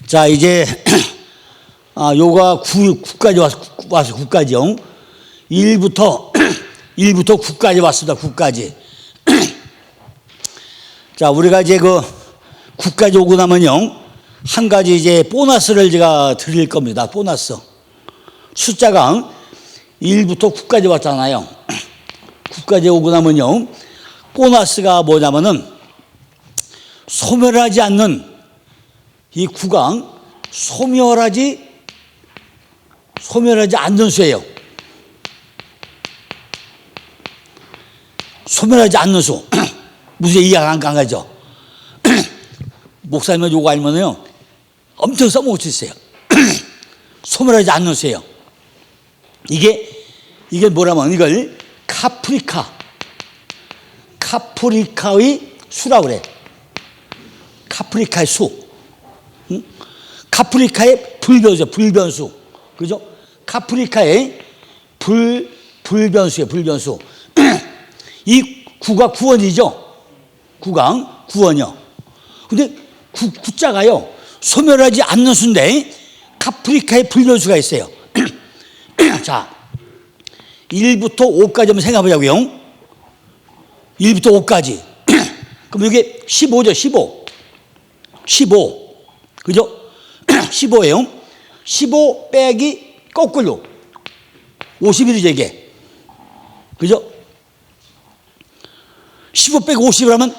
자, 이제 요가 9까지 와서 9까지요. 1부터 9까지 왔습니다. 9까지. 자, 우리가 이제 그 9까지 오고 나면요, 한 가지 이제 보너스를 제가 드릴 겁니다. 보너스. 숫자가 1부터 9까지 왔잖아요. 9까지 오고 나면요, 보너스가 뭐냐면은 소멸하지 않는 이 9강, 소멸하지 않는 수예요. 소멸하지 않는 수. 무슨 이해가 안 가죠? 목사님은 요거 알면요, 엄청 써먹을 수 있어요. 소멸하지 않는 수예요. 이게 뭐라면 이걸 카프리카의 수라고 그래. 카프리카의 수. 응? 카프리카의 불변수. 그죠? 카프리카의 불변수예요. 불변수. 이 구가 구원이죠. 구강 구원이요. 근데 구자가요, 소멸하지 않는 수인데 카프리카의 불변수가 있어요. 자, 1부터 5까지 한번 생각해 보자고요. 1부터 5까지. 그럼 이게 15죠. 15. 그죠? 15예요. 15 빼기 거꾸로 51이죠, 이게. 그죠? 15 빼기 50을 하면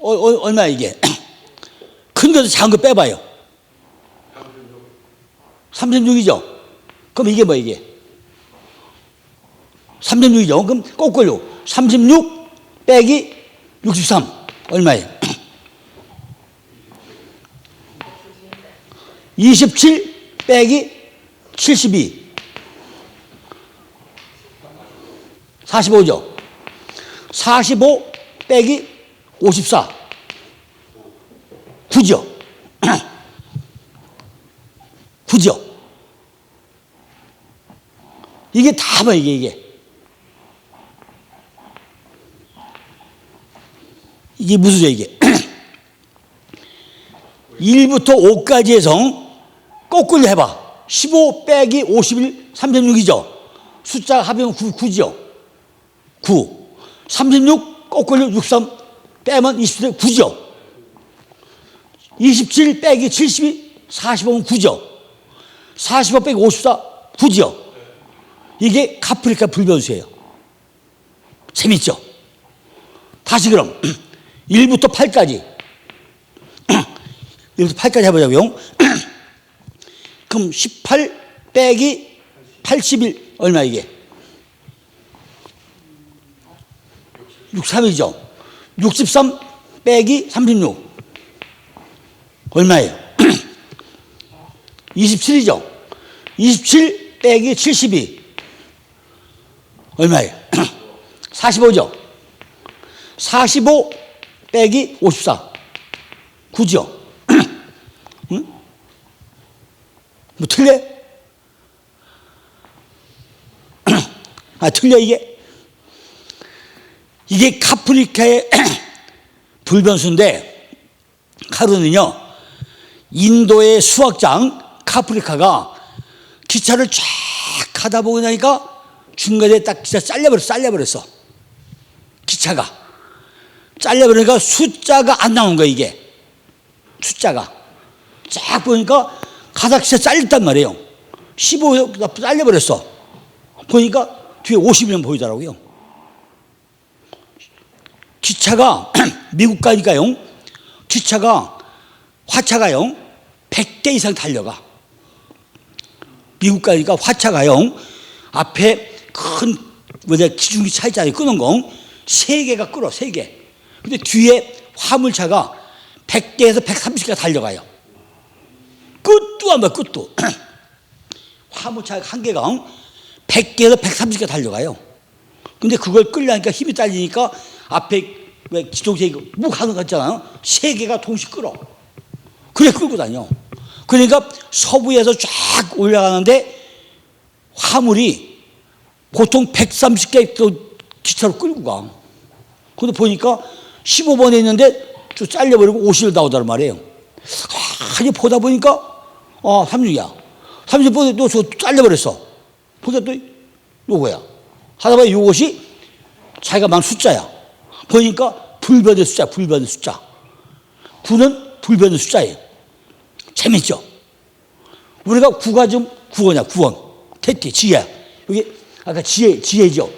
얼마야, 이게? 큰 거에서 작은 거 빼봐요. 36이죠? 그럼 이게 뭐야, 이게? 36이죠? 그럼 거꾸로 36 빼기 63 얼마예요? 27 빼기 72 45죠? 45 빼기 54 9죠? 9죠? 이게 다 뭐 이게 무슨 소리야, 이게? 1부터 5까지 해서 거꾸로 해봐. 15 빼기 51, 36이죠? 숫자 합이면 9죠? 9. 36 거꾸로 63 빼면 27, 9죠? 27 빼기 72, 45면 9죠? 45 빼기 54, 9죠? 이게 카프리카 불변수예요. 재밌죠? 다시 그럼 1부터 8까지 1부터 8까지 해보자고요. 그럼 18 빼기 81 얼마 이게? 63이죠. 63 빼기 36 얼마예요? 27이죠. 27 빼기 72 얼마예요? 45죠. 45 빼기 54 9죠. 응? 뭐 틀려? 틀려 이게 카프리카의 불변수인데, 하루는요, 인도의 수학장 카프리카가 기차를 쫙 가다 보고 나니까 중간에 딱 기차 잘려버렸어. 기차가 잘려버리니까 숫자가 안 나온 거야, 이게. 숫자가 쫙 보니까 가다 기차 잘렸단 말이에요. 15가 잘려버렸어. 보니까 뒤에 50이면 보이더라고요. 기차가 미국 가니까요, 화차가요 100대 이상 달려가. 미국 가니까 화차가요 앞에 큰 기중기 차 있잖아요, 끄는 거 3개가 끌어, 3개. 근데 뒤에 화물차가 100대에서 130개가 달려가요. 끝도 안 봐, 끝도. 화물차 한 개가 100개에서 130개가 달려가요. 근데 그걸 끌려니까 힘이 딸리니까 앞에 기동xe 묵 하는 거 있잖아요, 3개가 동시에 끌어. 그래 끌고 다녀. 그러니까 서부에서 쫙 올라가는데 화물이 보통 130개 기차로 끌고 가. 근데 보니까 15번에 있는데 좀 잘려버리고 50을 나오더란 말이에요. 아니 보다 보니까 36이야. 36번에 또 잘려버렸어. 그러니까 또 요거야. 하다 보니 요것이 자기가 만 숫자야. 보니까 불변의 숫자, 불변의 숫자. 9는 불변의 숫자예요. 재밌죠? 우리가 9가 지금 구원이야, 구원. 태티, 지혜. 여기 아까 지혜죠?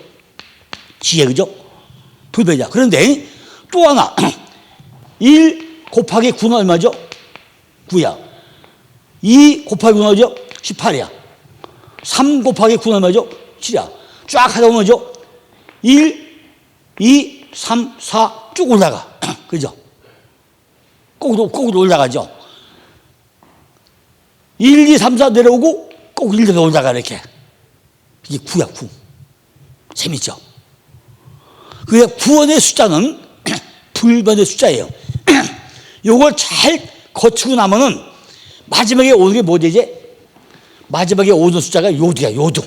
지혜, 그죠? 불변이야. 그런데 또 하나. 1 곱하기 9는 얼마죠? 9야. 2 곱하기 9는 얼마죠? 18이야. 3 곱하기 9는 얼마죠? 7이야. 쫙 하다 보면죠. 1, 2, 3, 4 쭉 올라가. 그죠? 꼭도 올라가죠. 1, 2, 3, 4 내려오고 꼭 1, 2, 3 올라가 이렇게. 이게 9야, 9. 재밌죠? 그게 구원의 숫자는 불변의 숫자예요. 요걸 잘 거치고 나면은 마지막에 오는 게 뭐지 이제? 마지막에 오는 숫자가 요두야, 요두.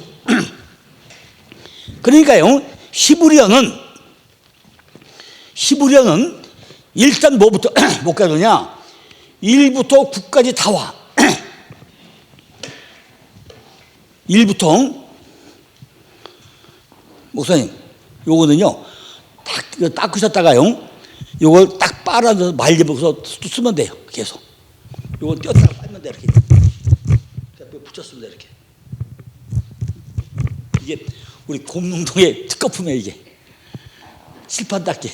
그러니까요, 히브리어는 일단 뭐부터 못 가느냐? 1부터 9까지 다 와. 1부터 목사님, 요거는요 딱 닦으셨다가요 요걸 딱 빨아서 말려서 쓰면 돼요. 계속 요거 떼었다가 빨면 돼. 이렇게 붙였습니다. 이렇게. 이게 우리 공릉동의 특허품이에요. 이게 칠판 닦기.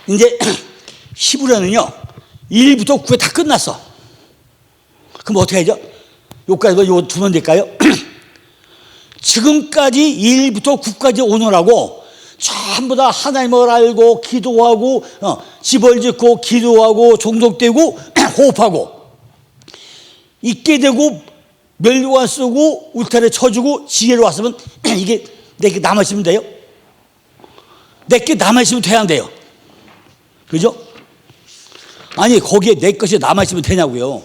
이제 히브리어는요 1부터 9에 다 끝났어. 그럼 어떻게 하죠? 요까지 요 두면 될까요? 지금까지 1부터 9까지 오느라고 전부 다 하나님을 알고 기도하고 집을 짓고 기도하고 종속되고 호흡하고 있게 되고 멸류관 쓰고 울타리 쳐주고 지혜로 왔으면 이게 내게 남아있으면 돼요? 내게 남아있으면 돼야 안 돼요? 그죠? 아니 거기에 내 것이 남아있으면 되냐고요.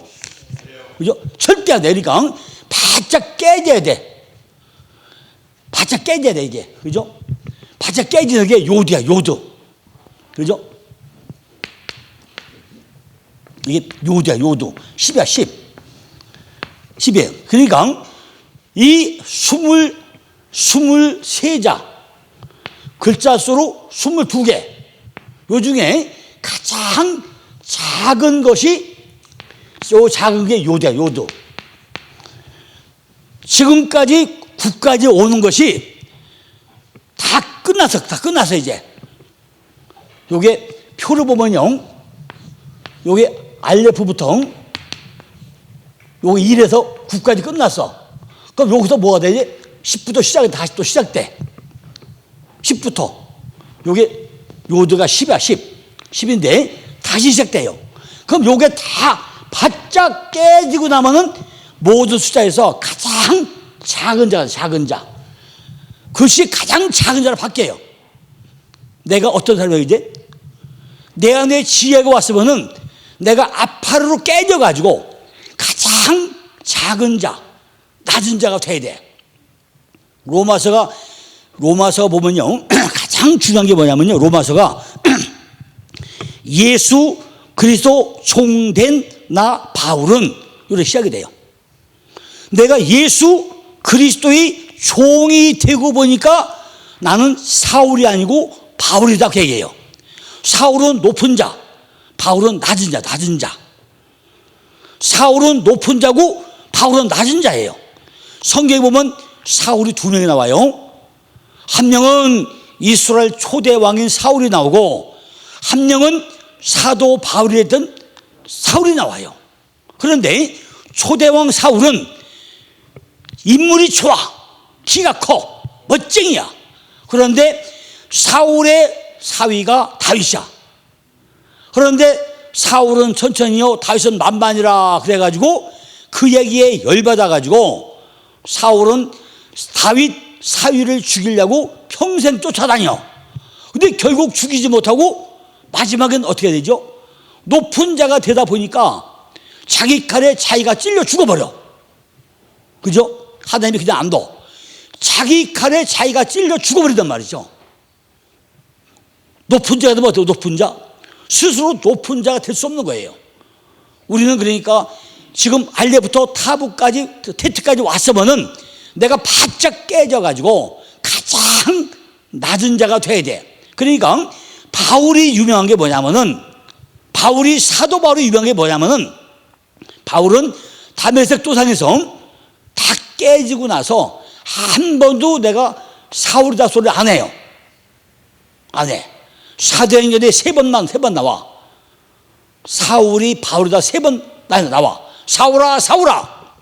그죠? 절대 안 되니까 바짝 깨져야 돼. 바짝 깨져야 돼 이게. 그죠? 바짝 깨지는 게 요두야, 요두. 그죠? 이게 요두야, 요두. 10이야, 10. 10이에요. 그러니까 이 23자 글자 수로 22개 요 중에 가장 작은 것이 요 작은 게 요두야, 요두. 지금까지 9까지 오는 것이 다 끝났어 이제. 요게 표를 보면요 요게 알레프부터 요게 1에서 9까지 끝났어. 그럼 여기서 뭐가 되지? 10부터 시작이 다시 또 시작돼. 10부터 요게 요드가 10이야, 10인데 다시 시작돼요. 그럼 요게 다 바짝 깨지고 나면은 모든 숫자에서 가장 작은 자가 작은 자. 그것이 가장 작은 자로 바뀌어요. 내가 어떤 사람이지? 내 안에 지혜가 왔으면은 내가 아파르로 깨져가지고 가장 작은 자, 낮은 자가 돼야 돼. 로마서가 보면요 가장 중요한 게 뭐냐면요 로마서가 예수 그리스도 종된 나 바울은 이렇게 시작이 돼요. 내가 예수 그리스도의 종이 되고 보니까 나는 사울이 아니고 바울이다 그 얘기예요. 사울은 높은 자, 바울은 낮은 자, 낮은 자. 사울은 높은 자고 바울은 낮은 자예요. 성경에 보면 사울이 2명이 나와요. 한 명은 이스라엘 초대 왕인 사울이 나오고 한 명은 사도 바울이 했던 사울이 나와요. 그런데 초대 왕 사울은 인물이 좋아, 키가 커, 멋쟁이야. 그런데 사울의 사위가 다윗이야. 그런데 사울은 천천히요 다윗은 만만이라 그래가지고 그 얘기에 열받아가지고 사울은 다윗 사위를 죽이려고 평생 쫓아다녀. 근데 결국 죽이지 못하고 마지막엔 어떻게 되죠? 높은 자가 되다 보니까 자기 칼에 자기가 찔려 죽어버려. 그죠? 하나님이 그냥 안 둬. 자기 칼에 자기가 찔려 죽어버리단 말이죠. 높은 자가 되면 어때요? 높은 자? 스스로 높은 자가 될 수 없는 거예요. 우리는 그러니까 지금 알레부터 타부까지 테트까지 왔으면은 내가 바짝 깨져가지고 가장 낮은 자가 돼야 돼. 그러니까 바울이 유명한 게 뭐냐면은 사도 바울이 유명한 게 뭐냐면은 바울은 다메섹 도상에서 다 깨지고 나서 한 번도 내가 사울이다 소리 안 해요. 안 해. 사도행전에 세 번 나와. 사울이 바울이다 세 번 나와. 사울아 사울아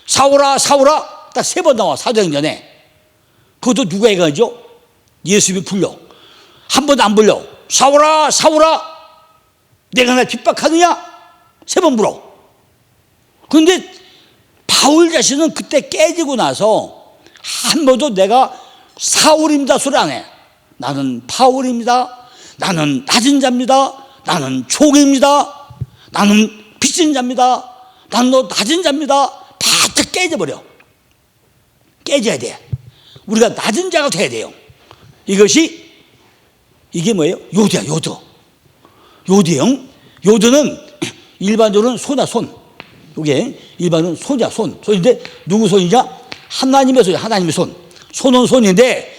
사울아 사울아 딱 세 번 나와. 사도행전에. 그것도 누가 해가지고 예수님이 불러. 한 번도 안 불러. 사울아 사울아 내가 날 핍박하느냐? 세 번 물어. 그런데 바울 자신은 그때 깨지고 나서 한 번도 내가 사울입니다 소리 안 해. 나는 바울입니다. 나는 낮은 자입니다. 나는 종입니다. 나는 빚진 자입니다. 나는 낮은 자입니다. 바짝 깨져버려. 깨져야 돼. 우리가 낮은 자가 돼야 돼요. 이게 뭐예요? 요드야, 요드. 요드요. 요드는 일반적으로는 손이야, 손. 이게 일반은 손이야, 손. 손인데 누구 손이냐? 하나님의 손이야, 하나님의 손. 손은 손인데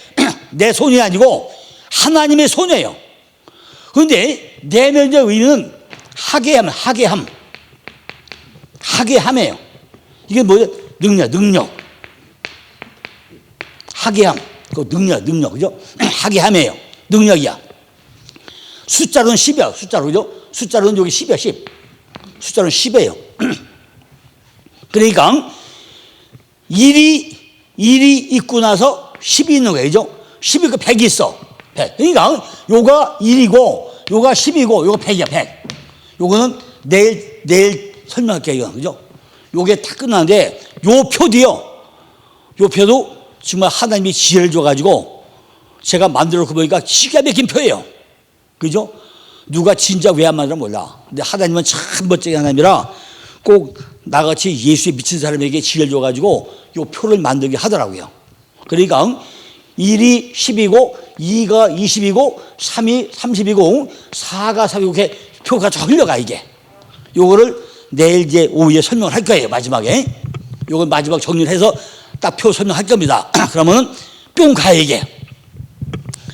내 손이 아니고 하나님의 손이에요. 그런데 내면적 의미는 하게함이에요. 이게 뭐예요? 능력. 하게함. 그 능력, 그죠? 하게함이에요. 능력이야. 숫자로는 10이야, 숫자로, 그죠? 숫자로는 여기 10이야, 10. 숫자로는 10이에요. 그러니까 1이 있고 나서 10이 있는 거예요, 그죠? 10이 그 100이 있어. 100. 그러니까 요가 1이고, 요가 10이고, 요가 100이야, 100. 요거는 내일 설명할게요, 이거. 그죠? 요게 다 끝나는데, 요 표도 정말 하나님이 지혜를 줘가지고 제가 만들어 놓고 보니까 기가 막힌 표예요. 그죠? 누가 진짜 왜 안 만들어 몰라. 근데 하나님은 참 멋지게 하나님이라 꼭 나같이 예수에 미친 사람에게 지혜를 줘가지고 요 표를 만들게 하더라고요. 그러니까 1이 10이고 2가 20이고 3이 30이고 4가 30이고 이렇게 표가 저 흘러가 이게. 요거를 내일 이제 오후에 설명을 할 거예요. 마지막에. 요걸 마지막 정리를 해서 딱 표 설명할 겁니다. 그러면은 뿅 가요 이게.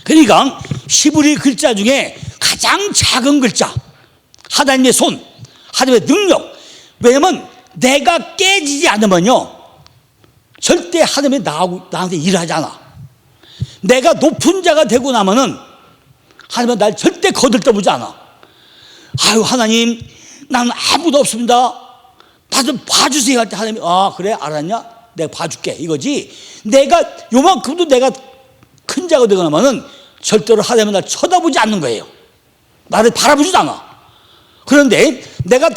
그러니까 히브리 글자 중에 가장 작은 글자, 하나님의 손, 하나님의 능력. 왜냐면 내가 깨지지 않으면요 절대 하나님이 나한테 일하지 않아. 내가 높은 자가 되고 나면은 하나님은 날 절대 거들떠보지 않아. 아유 하나님 나는 아무도 없습니다. 나 좀 봐주세요 할 때 하나님이 그래 알았냐? 내가 봐줄게 이거지. 내가 요만큼도 내가 큰 자가 되고 나면은 절대로 하나님은 날 쳐다보지 않는 거예요. 나를 바라보지도 않아. 그런데 내가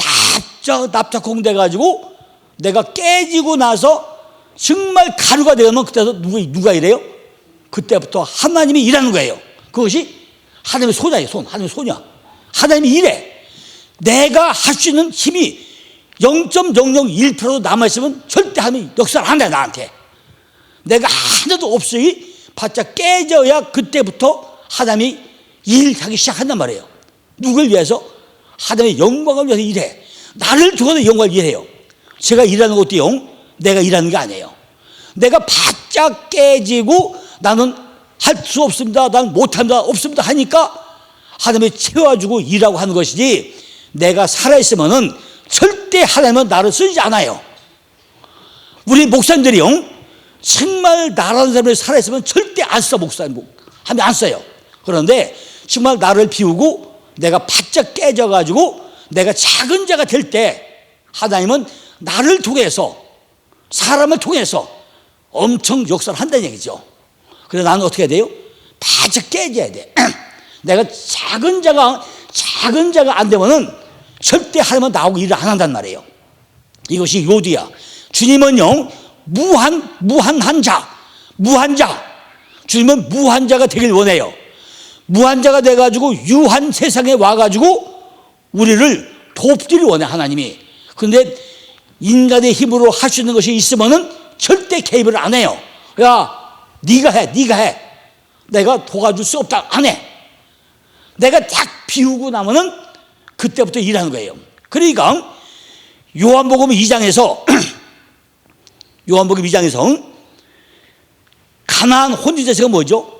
납작공돼가지고 내가 깨지고 나서 정말 가루가 되면 그때부터 누가 이래요? 그때부터 하나님이 일하는 거예요. 그것이 하나님의 손이야, 손. 하나님의 손이야. 하나님이 일해. 내가 할 수 있는 힘이 0.001%도 남아있으면 절대 하나님이 역사를 안 해, 나한테. 내가 하나도 없이 바짝 깨져야 그때부터 하나님이 일하기 시작한단 말이에요. 누굴 위해서? 하나님의 영광을 위해서 일해. 나를 두고도 영광을 일해요. 제가 일하는 것도요, 내가 일하는 게 아니에요. 내가 바짝 깨지고 나는 할 수 없습니다, 나는 못합니다, 없습니다 하니까 하나님이 채워주고 일하고 하는 것이지, 내가 살아있으면은 절대 하나님은 나를 쓰지 않아요. 우리 목사님들이요, 정말 나라는 사람이 살아있으면 절대 안 써, 목사님 하면 안 써요. 그런데 정말 나를 비우고 내가 바짝 깨져가지고 내가 작은 자가 될 때 하나님은 나를 통해서, 사람을 통해서 엄청 역사를 한다는 얘기죠. 그래서 나는 어떻게 해야 돼요? 바짝 깨져야 돼. 내가 작은 자가 안 되면은 절대 하나님은 나하고 일을 안 한단 말이에요. 이것이 요드야. 주님은요, 무한한 자. 주님은 무한자가 되길 원해요. 무한자가 돼가지고 유한 세상에 와가지고 우리를 돕기를 원해, 하나님이. 그런데 인간의 힘으로 할 수 있는 것이 있으면은 절대 개입을 안 해요. 야, 네가 해. 내가 도와줄 수 없다, 안 해. 내가 딱 비우고 나면은 그때부터 일하는 거예요. 그러니까 요한복음 2장에서 요한복음 2장에서 가나안 혼인잔치가 뭐죠?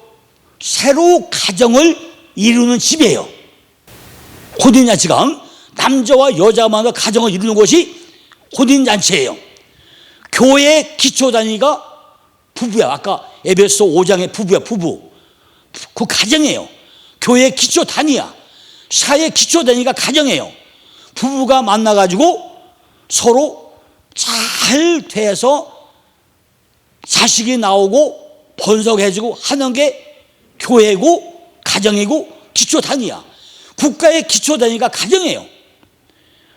새로 가정을 이루는 집이에요. 혼인잔치가 남자와 여자가 만나 가정을 이루는 것이 혼인잔치예요. 교회의 기초 단위가 부부야. 아까 에베소 5장의 부부야. 부부. 그 가정이에요. 교회의 기초 단위야. 사회의 기초 단위가 가정이에요. 부부가 만나가지고 서로 잘 돼서 자식이 나오고 번성해지고 하는 게 교회고 가정이고 기초 단위야. 국가의 기초 단위가 가정이에요.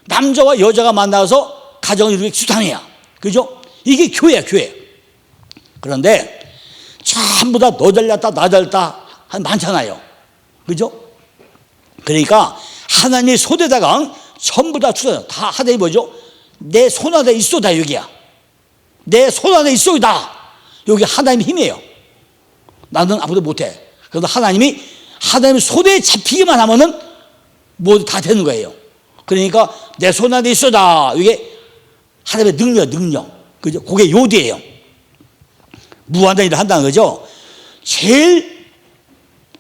남자와 여자가 만나서 가정을 이루는 게 기초 단위야. 그죠? 이게 교회야, 교회. 그런데 전부 다 너 잘났다 나 잘났다 많잖아요. 그죠? 그러니까 하나님의 손에다가 전부 다 주잖아요. 다 하나님이 뭐죠? 내 손 안에 있어다 여기야. 내 손 안에 있어다. 여기 하나님의 힘이에요. 나는 아무도 못해. 그래서 하나님이 하나님의 손에 잡히기만 하면은 모두 다 되는 거예요. 그러니까 내 손 안에 있어다. 이게 하나님의 능력. 그죠? 그게 요대예요. 무한한 일을 한다는 거죠. 제일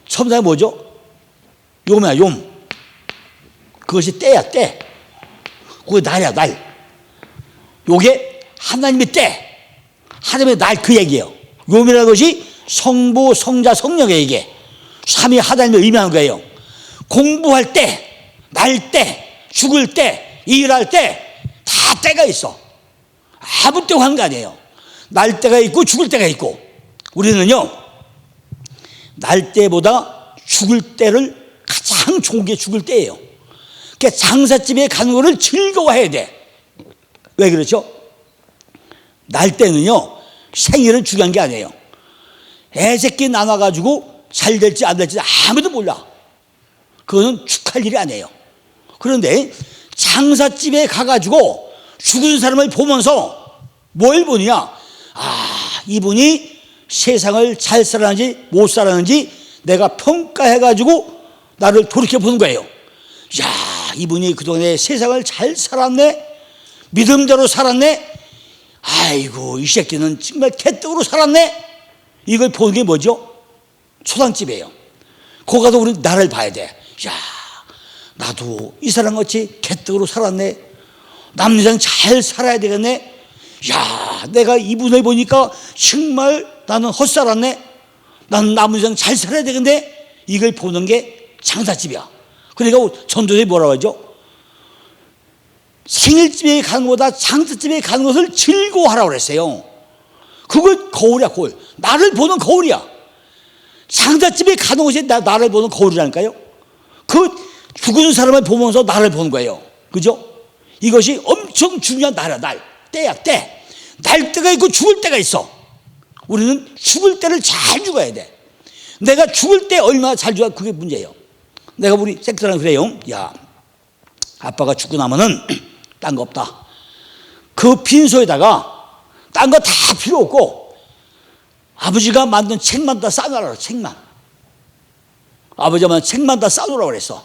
첨단이 뭐죠? 요매야, 용. 그것이 때야, 때. 그게 날이야, 날. 요게 하나님의 때. 하나님의 날 그 얘기예요. 요매라는 것이 성부, 성자, 성령의 얘기. 삼위 하나님을 의미하는 거예요. 공부할 때, 날 때, 죽을 때, 일할 때, 다 때가 있어. 아무 때고 하는 거 아니에요. 날 때가 있고 죽을 때가 있고, 우리는요 날 때보다 죽을 때를 가장 좋은 게 죽을 때예요. 그러니까 장사집에 가는 거를 즐거워해야 돼. 왜 그렇죠? 날 때는요 생일은 중요한 게 아니에요. 애새끼 나눠가지고 잘 될지 안 될지 아무도 몰라. 그거는 축하할 일이 아니에요. 그런데 장사집에 가가지고 죽은 사람을 보면서 뭘 보느냐? 아, 이분이 세상을 잘 살았는지 못 살았는지 내가 평가해가지고 나를 돌이켜보는 거예요. 야, 이분이 그동안에 세상을 잘 살았네? 믿음대로 살았네? 아이고, 이 새끼는 정말 개떡으로 살았네? 이걸 보는 게 뭐죠? 초상집이에요. 거기 가서 우리는 나를 봐야 돼. 야, 나도 이 사람같이 개떡으로 살았네? 남자는 잘 살아야 되겠네? 야, 내가 이분을 보니까 정말 나는 헛살았네? 나는 남은 인생 잘 살아야 되겠네? 이걸 보는 게 장사집이야. 그러니까 전도에 뭐라고 하죠? 생일집에 가는 것보다 장사집에 가는 것을 즐거워하라고 그랬어요. 그걸 거울이야, 거울. 나를 보는 거울이야. 장사집에 가는 것이 나를 보는 거울이라니까요. 그 죽은 사람을 보면서 나를 보는 거예요. 그죠? 이것이 엄청 중요한 날이야, 날. 때야, 때. 날 때가 있고 죽을 때가 있어. 우리는 죽을 때를 잘 죽어야 돼. 내가 죽을 때 얼마나 잘 죽어야 그게 문제예요. 내가 우리 섹터랑 그래요. 야, 아빠가 죽고 나면은 딴 거 없다. 그 빈소에다가 딴 거 다 필요 없고 아버지가 만든 책만 다 싸놓으라고. 책만. 아버지가 만든 책만 다 싸놓으라고 그랬어.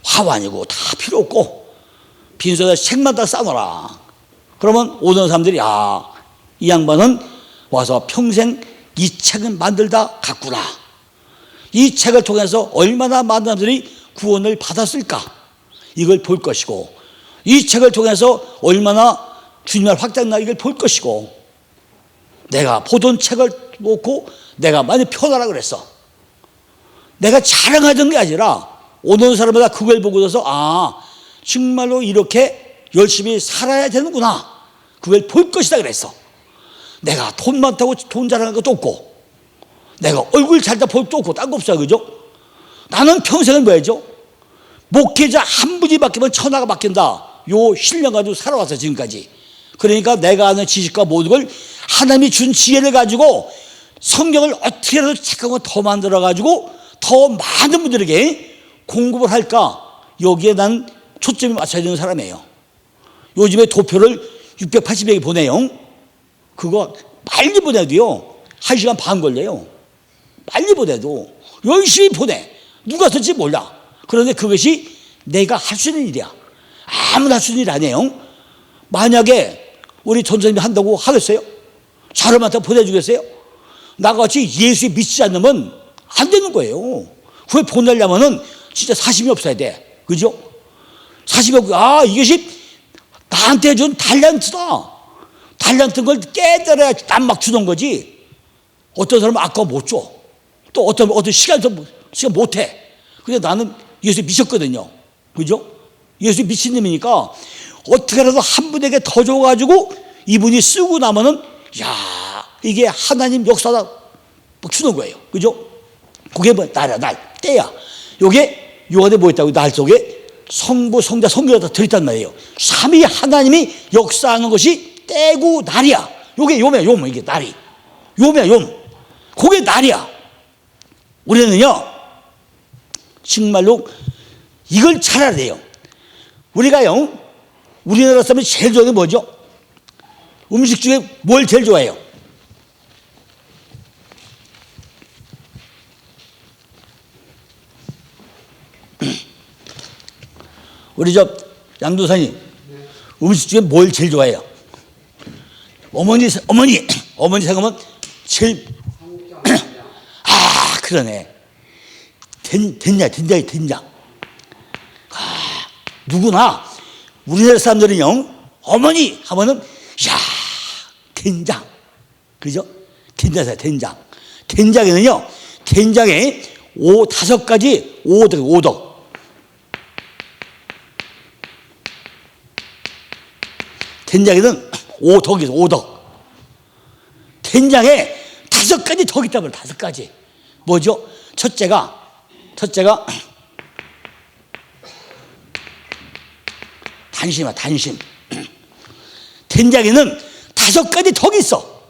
화환이고 다 필요 없고 빈소에다 책만 다 싸놓으라. 그러면 오는 사람들이 야, 이 양반은 와서 평생 이 책을 만들다 갔구나. 이 책을 통해서 얼마나 많은 사람들이 구원을 받았을까, 이걸 볼 것이고, 이 책을 통해서 얼마나 주님의 확장나 이걸 볼 것이고, 내가 보던 책을 놓고 내가 많이 펴놔라 그랬어. 내가 자랑하던 게 아니라 오는 사람마다 그걸 보고서 아, 정말로 이렇게 열심히 살아야 되는구나, 그걸 볼 것이다 그랬어. 내가 돈 많다고 돈 자랑하는 것도 없고, 내가 얼굴 잘다 볼 것도 없고, 딴 거 없어요. 그죠? 나는 평생을 뭐였죠? 목회자 한 분이 바뀌면 천하가 바뀐다. 요 신령 가지고 살아왔어, 지금까지. 그러니까 내가 아는 지식과 모든 걸 하나님이 준 지혜를 가지고 성경을 어떻게라도 착한 거 더 만들어가지고 더 많은 분들에게 공급을 할까, 여기에 난 초점이 맞춰야 되는 사람이에요. 요즘에 도표를 680명이 보내요. 그거 빨리 보내도요 1시간 반 걸려요. 빨리 보내도 열심히 보내. 누가 쓸지 몰라. 그런데 그것이 내가 할 수 있는 일이야. 아무나 할 수 있는 일 아니에요. 만약에 우리 전도사님이 한다고 하겠어요? 사람한테 보내주겠어요? 나같이 예수에 믿지 않으면 안 되는 거예요. 그걸 보내려면은 진짜 사심이 없어야 돼. 그죠? 사심이 없고, 이것이 나한테 준 달란트다. 달란트인 걸 깨달아야 난 막 주는 거지. 어떤 사람은 아까 못 줘. 또 어떤 시간 못 해. 근데 나는 예수에 미쳤거든요. 그죠? 예수에 미친 놈이니까 어떻게라도 한 분에게 더 줘가지고 이분이 쓰고 나면은, 이게 하나님 역사다. 막 주는 거예요. 그죠? 그게 뭐, 날, 때야. 요게 요한에 뭐 있다고? 날 속에 성부, 성자, 성령이 다 들어있단 말이에요. 삼위 하나님이 역사하는 것이 때고 날이야. 요게 요매야, 이게 날이. 요매야, 그게 날이야. 우리는요, 정말로 이걸 잘 알아야 돼요. 우리가요, 우리나라 사람이 제일 좋아하는 게 뭐죠? 음식 중에 뭘 제일 좋아해요? 우리 양도사님, 음식 중에 뭘 제일 좋아해요? 어머니 생각하면 제일 그러네. 된장. 누구나 우리나라 사람들은요, 어머니 하면은 된장. 그죠? 된장. 된장에는요, 된장에 5가지 오덕. 된장에는 오덕이 있어, 오덕. 된장에 5가지 덕이 있다면 5가지. 뭐죠? 첫째가 단심. 된장에는 5가지 덕이 있어.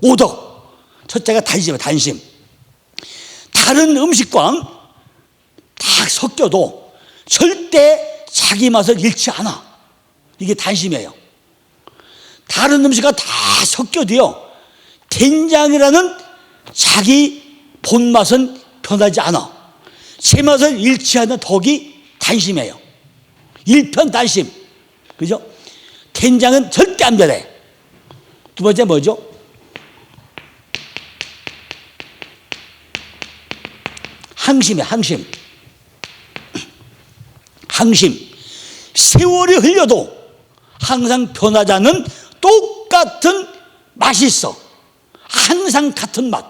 오덕. 첫째가 단심. 다른 음식과 다 섞여도 절대 자기 맛을 잃지 않아. 이게 단심이에요. 다른 음식과 다 섞여도요, 된장이라는 자기 본맛은 변하지 않아. 제 맛을 잃지 않는 덕이 단심이에요. 일편단심. 그죠? 된장은 절대 안 변해. 두 번째 뭐죠? 항심. 세월이 흘려도 항상 변하지 않는 똑같은 맛이 있어. 항상 같은 맛,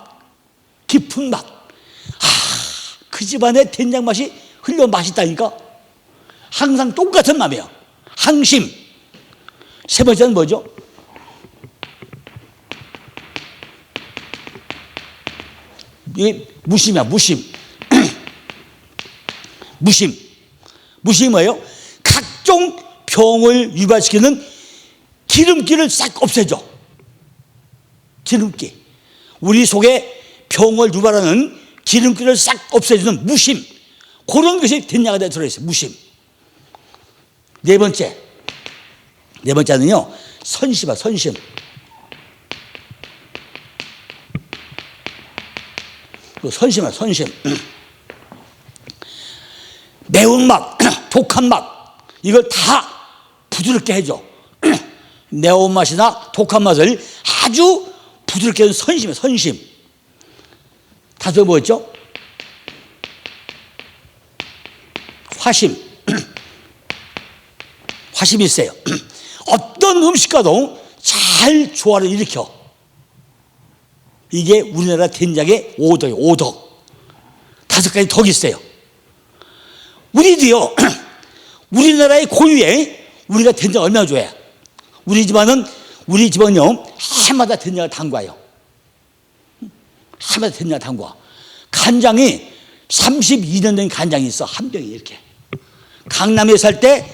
깊은 맛. 그 집안에 된장 맛이 흘려 맛있다니까. 항상 똑같은 맛이야. 항심. 세 번째는 뭐죠? 이게 무심이야, 무심. 무심이 뭐예요? 각종 병을 유발시키는 기름기를 싹 없애줘. 기름기. 우리 속에 병을 유발하는 기름기를 싹 없애주는 무심. 그런 것이 된장 안에 들어있어요. 무심. 네 번째는요, 선심. 선심. 매운맛, 독한맛, 이걸 다 부드럽게 해줘. 매운맛이나 독한맛을 아주 부드럽게 해준 선심. 다섯 뭐였죠? 화심이 있어요. 어떤 음식과도 잘 조화를 일으켜. 이게 우리나라 된장의 오덕. 5가지 덕이 있어요. 우리도요, 우리나라의 고유에 우리가 된장 얼마나 좋아해. 우리 집은요, 해마다 된장을 담가요. 해마다 된장을 담가. 간장이 32년 된 간장이 있어. 한 병이 이렇게. 강남에 살 때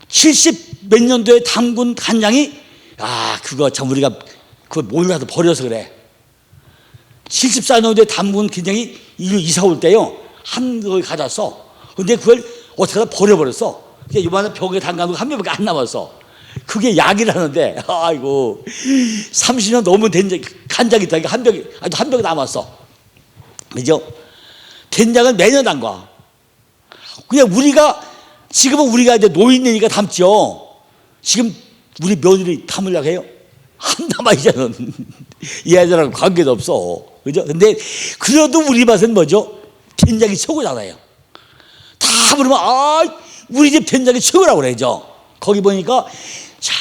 70 몇 년도에 담근 간장이, 그거 참 우리가 그걸 몰라도 버려서 그래. 74년도에 담근 간장이 이사 올 때요, 한 거를 가져왔어. 근데 그걸 어떻게 하다 버려버렸어. 이번에 병에 담가놓고 한 병밖에 안 남았어. 그게 약이라는데, 아이고, 30년 넘은 간장이 있다니까 한 병이 남았어. 그죠? 된장은 매년 담가. 그냥 지금은 우리가 이제 노인네니까 담죠. 지금 우리 며느리 담으려고 해요? 안 담아, 이제는. 이 아이들하고 관계도 없어. 그죠? 근데 그래도 우리 맛은 뭐죠? 된장이 최고잖아요. 다 부르면, 우리 집 된장이 최고라고 그러죠. 거기 보니까, 자,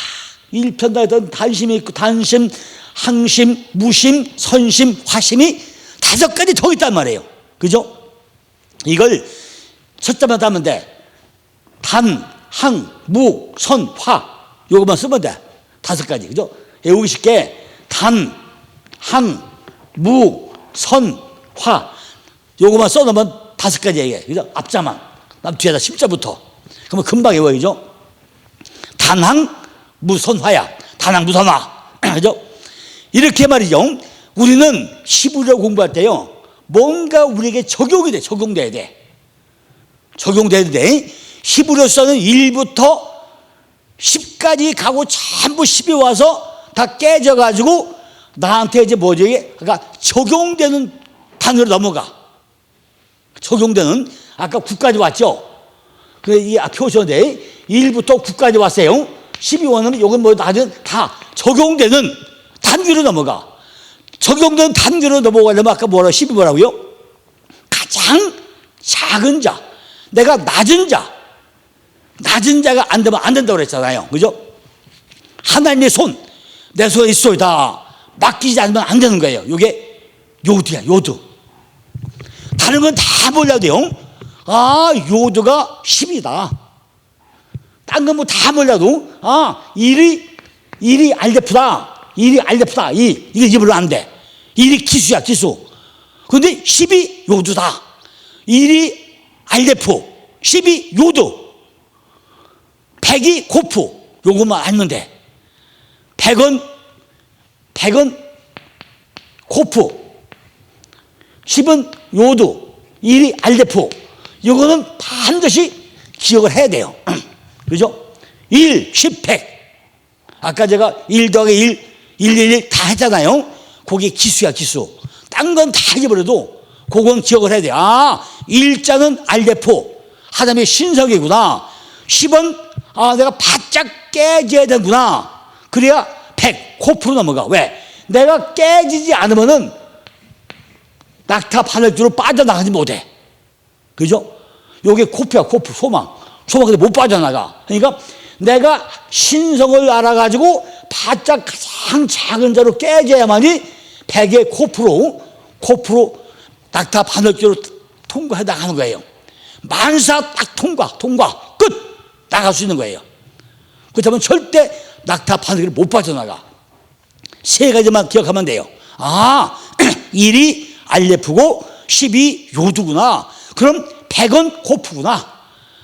일편단에서 단심이 있고, 단심, 항심, 무심, 선심, 화심이 5가지 더 있단 말이에요. 그죠? 이걸 첫자만 따면 돼. 단, 항, 무, 선, 화. 요것만 쓰면 돼. 5가지. 그죠? 외우기 쉽게 단, 항, 무, 선, 화. 요것만 써놓으면 5가지 얘기해. 그죠? 앞자만. 남 뒤에다 10자부터. 그러면 금방 외워야죠. 단항, 무선화야. 단항, 무선화. 그죠? 이렇게 말이죠. 우리는 시부려 공부할 때요. 뭔가 우리에게 적용이 돼. 적용돼야 돼. 적용돼야 돼. 히브리서는 1부터 10까지 가고 전부 10이 와서 다 깨져가지고 나한테 이제 뭐죠? 그러니까 적용되는 단어로 넘어가. 적용되는, 아까 9까지 왔죠? 그래, 이 표시인데 1부터 9까지 왔어요. 10이 오면 이건 뭐 나는 다 적용되는 단계로 넘어가. 적용되는 단계로 넘어가려면 아까 10이 뭐라고요? 가장 작은 자. 내가 낮은 자가 안 되면 안 된다고 그랬잖아요. 그죠? 하나님의 손, 내 손에 있소이다. 맡기지 않으면 안 되는 거예요. 이게 요드야, 요드. 다른 건 다 몰라도 돼요. 요드가 10이다. 딴 건 뭐 다 몰라도, 1이 알데프다. 1이 알데프다. 이게 입으로 안 돼. 1이 기수야, 기수. 근데 10이 요드다. 1이 알데프, 10이 요드, 100이 고프. 요것만 알면 돼. 100은 고프, 10은 요드, 1이 알데프. 요거는 반드시 기억을 해야 돼요. 그죠? 1, 10, 100. 아까 제가 1 더하기 1, 111 다 했잖아요. 그게 기수야, 기수. 딴 건 다 잊어버려도 그건 기억을 해야 돼. 1자는 알데프, 하나님의 신석이구나. 10은 내가 바짝 깨져야 되는구나. 그래야 100, 코프로 넘어가. 왜? 내가 깨지지 않으면은 낙타 바늘줄로 빠져나가지 못해. 그죠? 요게 코프야, 코프, 소망. 근데 못 빠져나가. 그러니까 내가 신성을 알아가지고 바짝 가장 작은 자로 깨져야만이 100의 코프로 낙타 바늘줄로 통과해 나가는 거예요. 만사 딱 통과 끝 나갈 수 있는 거예요. 그렇다면 절대 낙타 바늘을 못 빠져나가. 3가지만 기억하면 돼요. 1이 알레프고 10이 요두구나. 그럼 100은 고프구나.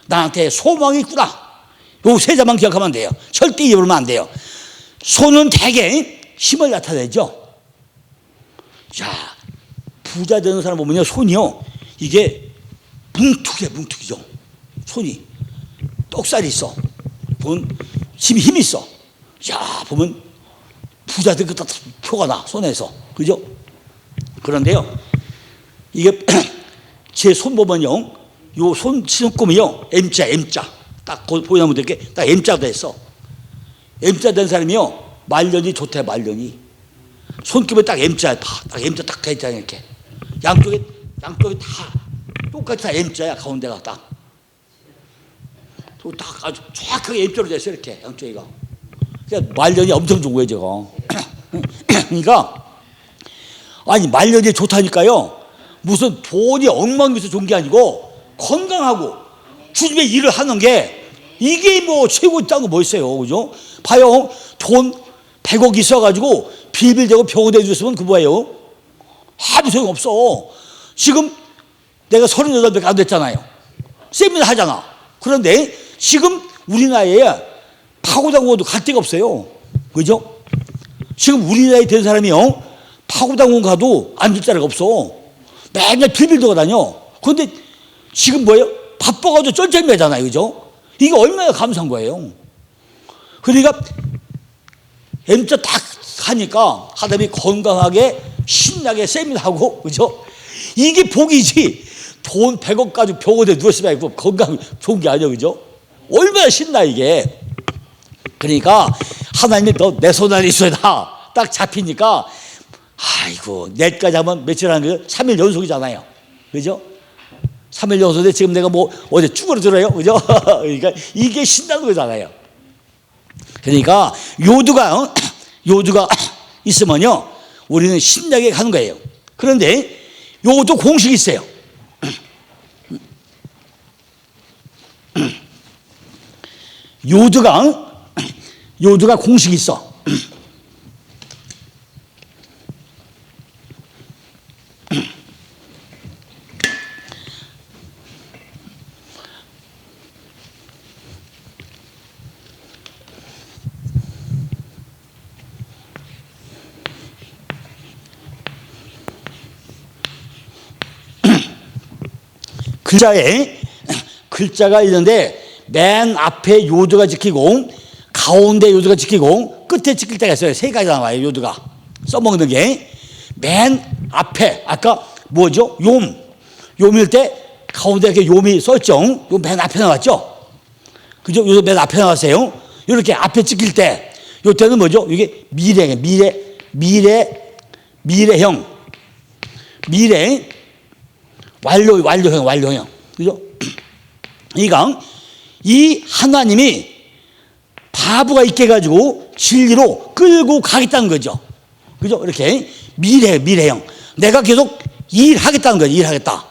나한테 소망이 있구나. 요 3자만 기억하면 돼요. 절대 잊어버리면 안 돼요. 손은 대개 힘을 나타내죠. 자, 부자 되는 사람 보면요, 손이요, 이게 뭉툭이죠. 손이 떡살이 있어. 보면 힘이 있어. 야, 보면 부자들 그다 표가 나, 손에서. 그죠? 그런데요, 이게 제 손 보면요, 요 손꿈이요, M자. 딱 보이면 이렇게 딱 M자가 됐어. M자 된 사람이요, 말년이 좋대, 말년이. 손톱에 딱 M자, 딱 M자 딱 있잖아요, 이렇게. 양쪽에 다 똑같이 다 M자야, 가운데가 딱. 또 딱 아주 정확하게 M자로 됐어, 이렇게, 양쪽이가. 그러니까 말년이 엄청 좋은 거예요, 제가. 그러니까, 말년이 좋다니까요. 무슨 돈이 엉망해서 좋은 게 아니고, 건강하고, 주님의 일을 하는 게, 이게 뭐 최고 딴 거 뭐 있어요, 그죠? 봐요, 돈 100억 있어가지고, 빌빌대고 병원에 줬으면 그 뭐예요? 아무 소용없어. 지금 내가 38밖에 안 됐잖아요. 세미나 하잖아. 그런데 지금 우리 나이에 파고당원도 갈 데가 없어요. 그죠? 지금 우리 나이 된 사람이요, 파고당원 가도 앉을 자리가 없어. 맨날 빌빌대고 다녀. 그런데 지금 뭐예요? 바빠가지고 쩔쩔매잖아요. 그죠? 이게 얼마나 감사한 거예요. 그러니까 M자 딱 하니까 하다니 건강하게 신나게 세미나하고, 그죠? 이게 복이지. 돈 100억 가지고 병원에 누웠으면 건강 좋은 게 아니야, 그죠? 얼마나 신나 이게. 그러니까 하나님이 너 내 손 안에 있어야 딱 잡히니까 아이고 내일까지 하면 며칠 하는 거예요? 3일 연속이잖아요, 그죠? 3일 연속인데 지금 내가 뭐 어제 쭈그러들어요, 그죠? 그러니까 이게 신나는 거잖아요. 그러니까 요두가 있으면요 우리는 신나게 가는 거예요. 그런데 요것도 공식이 있어요. 요두가 공식이 있어. 글자가 있는데 맨 앞에 요두가 찍히고 가운데 요두가 찍히고 끝에 찍힐 때가 있어요. 세 가지 나와요. 요두가 써먹는 게 맨 앞에 아까 뭐죠? 요미일 때 가운데 이렇게 요미 썼죠. 요 맨 앞에 나왔죠. 그죠? 요도 맨 앞에 나왔어요. 이렇게 앞에 찍힐 때 요때는 뭐죠? 이게 미래형 완료형. 그죠? 그러니까 이 하나님이 바보가 있게 해가지고 진리로 끌고 가겠다는 거죠. 그죠? 이렇게 미래형. 내가 계속 일하겠다는 거죠. 일하겠다.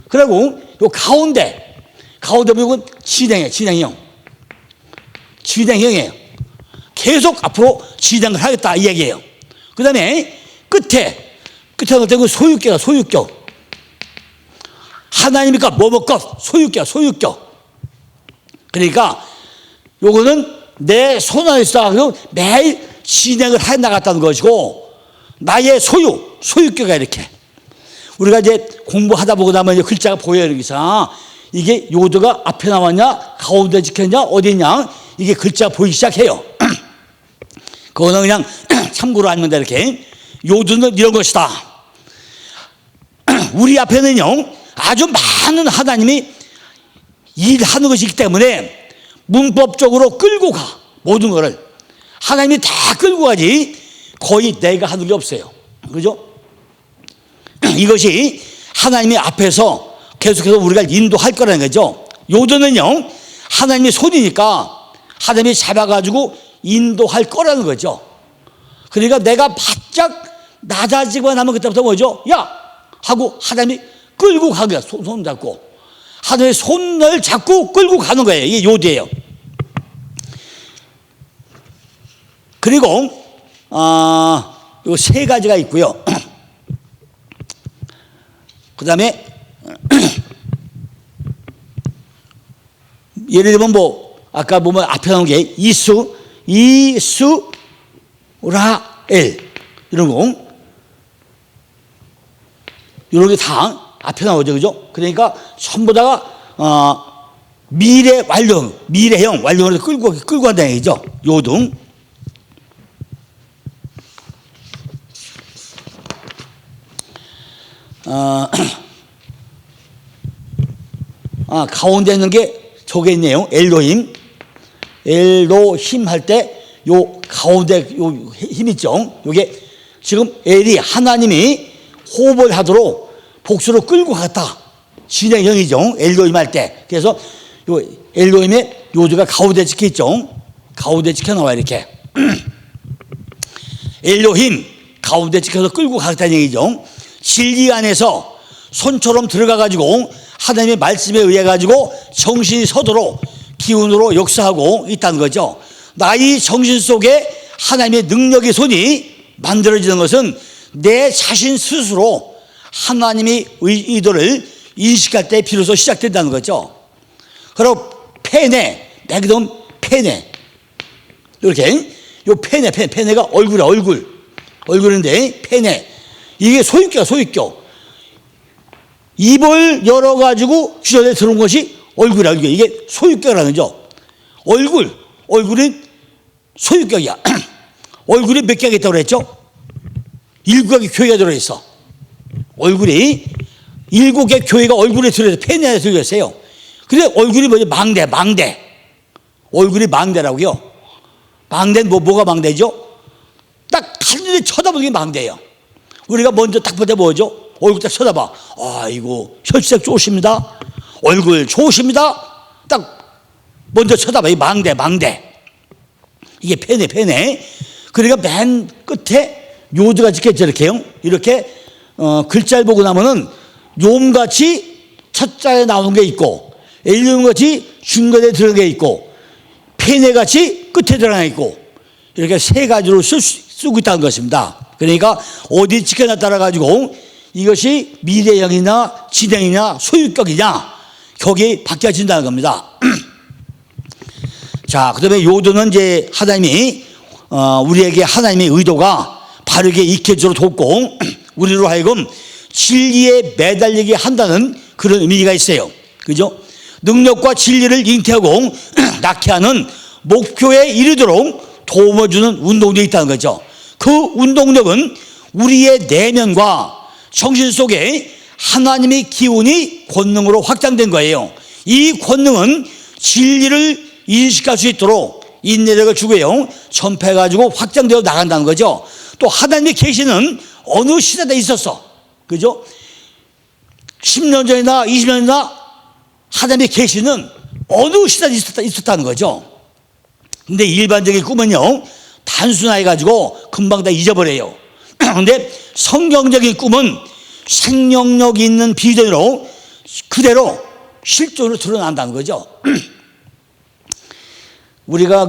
그리고 요 가운데 보면 진행형이에요. 계속 앞으로 진행을 하겠다 이 얘기예요. 그 다음에 끝에 어떤 소유격. 하나님이니까 뭐뭐것 소유격. 그러니까 요거는 내 손 안에 있어 매일 진행을 해 나갔다는 것이고 나의 소유격이 이렇게 우리가 이제 공부하다 보고 나면 이제 글자가 보여요. 여기서 이게 요두가 앞에 나왔냐 가운데 찍혔냐 어디 있냐 이게 글자가 보이기 시작해요. 그거는 그냥 참고로 알면 돼. 이렇게 요두는 이런 것이다. 우리 앞에는요 아주 많은 하나님이 일하는 것이기 때문에 문법적으로 끌고 가. 모든 거를 하나님이 다 끌고 가지 거의 내가 하는 게 없어요. 그죠? 이것이 하나님이 앞에서 계속해서 우리가 인도할 거라는 거죠. 요도는요 하나님의 손이니까 하나님이 잡아가지고 인도할 거라는 거죠. 그러니까 내가 바짝 낮아지고 나면 그때부터 뭐죠? 야! 하고 하나님이 끌고 가는 거야. 손 잡고 하나님의 손을 잡고 끌고 가는 거예요. 이게 요도예요. 그리고 요 세 가지가 있고요. 그 다음에 예를 들면 뭐 아까 보면 앞에 나온 게 이수라엘 이런 거 이런 게 다 앞에 나오죠, 그죠? 그러니까 전부 다가 미래형 완료를 끌고 간다는 얘기죠. 요등. 가운데 있는 게 저게 있네요. 엘로힘 할 때 요 가운데 요 힘 있죠. 요게 지금 엘이 하나님이 호흡을 하도록 복수로 끌고 갔다. 진행형이죠. 엘로힘 할 때. 그래서 요 엘로힘의 요두가 가운데 찍혀 있죠. 가운데 찍혀 나와 이렇게. 엘로힘 가운데 찍혀서 끌고 갔다는 얘기죠. 진리 안에서 손처럼 들어가 가지고 하나님의 말씀에 의해 가지고 정신이 서도록 기운으로 역사하고 있다는 거죠. 나의 정신 속에 하나님의 능력의 손이 만들어지는 것은 내 자신 스스로 하나님의 의도를 인식할 때 비로소 시작된다는 거죠. 그리고 맥이동 페네 이렇게 요 페네가 얼굴인데 페네 이게 소유격 입을 열어가지고 주전에 들어온 것이 얼굴이야. 이게 소유격이라는 거죠. 얼굴은 소유격이야. 얼굴이 몇 개가 있다고 그랬죠? 7개의 교회가 들어있어. 얼굴이 7개 교회가 얼굴에 들어서 펜에 들렸어요. 근데 얼굴이 뭐지? 망대. 얼굴이 망대라고요. 망대는 뭐가 망대죠? 딱 하늘에 쳐다보는 게 망대예요. 우리가 먼저 딱 보자 뭐죠? 얼굴 딱 쳐다봐. 아이고 혈색 좋으십니다. 얼굴 좋으십니다. 딱 먼저 쳐다봐. 이 망대. 이게 펜에. 그러니까 맨 끝에 요드가 찍혔죠. 이렇게 글자를 보고 나면은 욤같이 첫 자에 나오는 게 있고, 엘리움같이 중간에 들어간 게 있고, 페네같이 끝에 들어가 있고, 이렇게 세 가지로 쓰고 있다는 것입니다. 그러니까 어디 찍혀놨다라 가지고 이것이 미래형이냐 진행이냐 소유격이냐 거기에 바뀌어진다는 겁니다. 자, 그다음에 요도는 이제 하나님이 우리에게 하나님의 의도가 바르게 익혀지도록 돕고 우리로 하여금 진리에 매달리게 한다는 그런 의미가 있어요. 그죠? 능력과 진리를 잉태하고 낳게 하는 목표에 이르도록 도움을 주는 운동력이 있다는 거죠. 그 운동력은 우리의 내면과 정신 속에 하나님의 기운이 권능으로 확장된 거예요. 이 권능은 진리를 인식할 수 있도록 인내력을 주고요, 전파해가지고 확장되어 나간다는 거죠. 또 하나님의 계시는 어느 시대에 있었어. 그죠? 10년 전이나 20년 전이나 하나님의 계시는 어느 시대에 있었다는 거죠. 근데 일반적인 꿈은요, 단순해가지고 금방 다 잊어버려요. 근데 성경적인 꿈은 생명력 있는 비전으로 그대로 실존으로 드러난다는 거죠. 우리가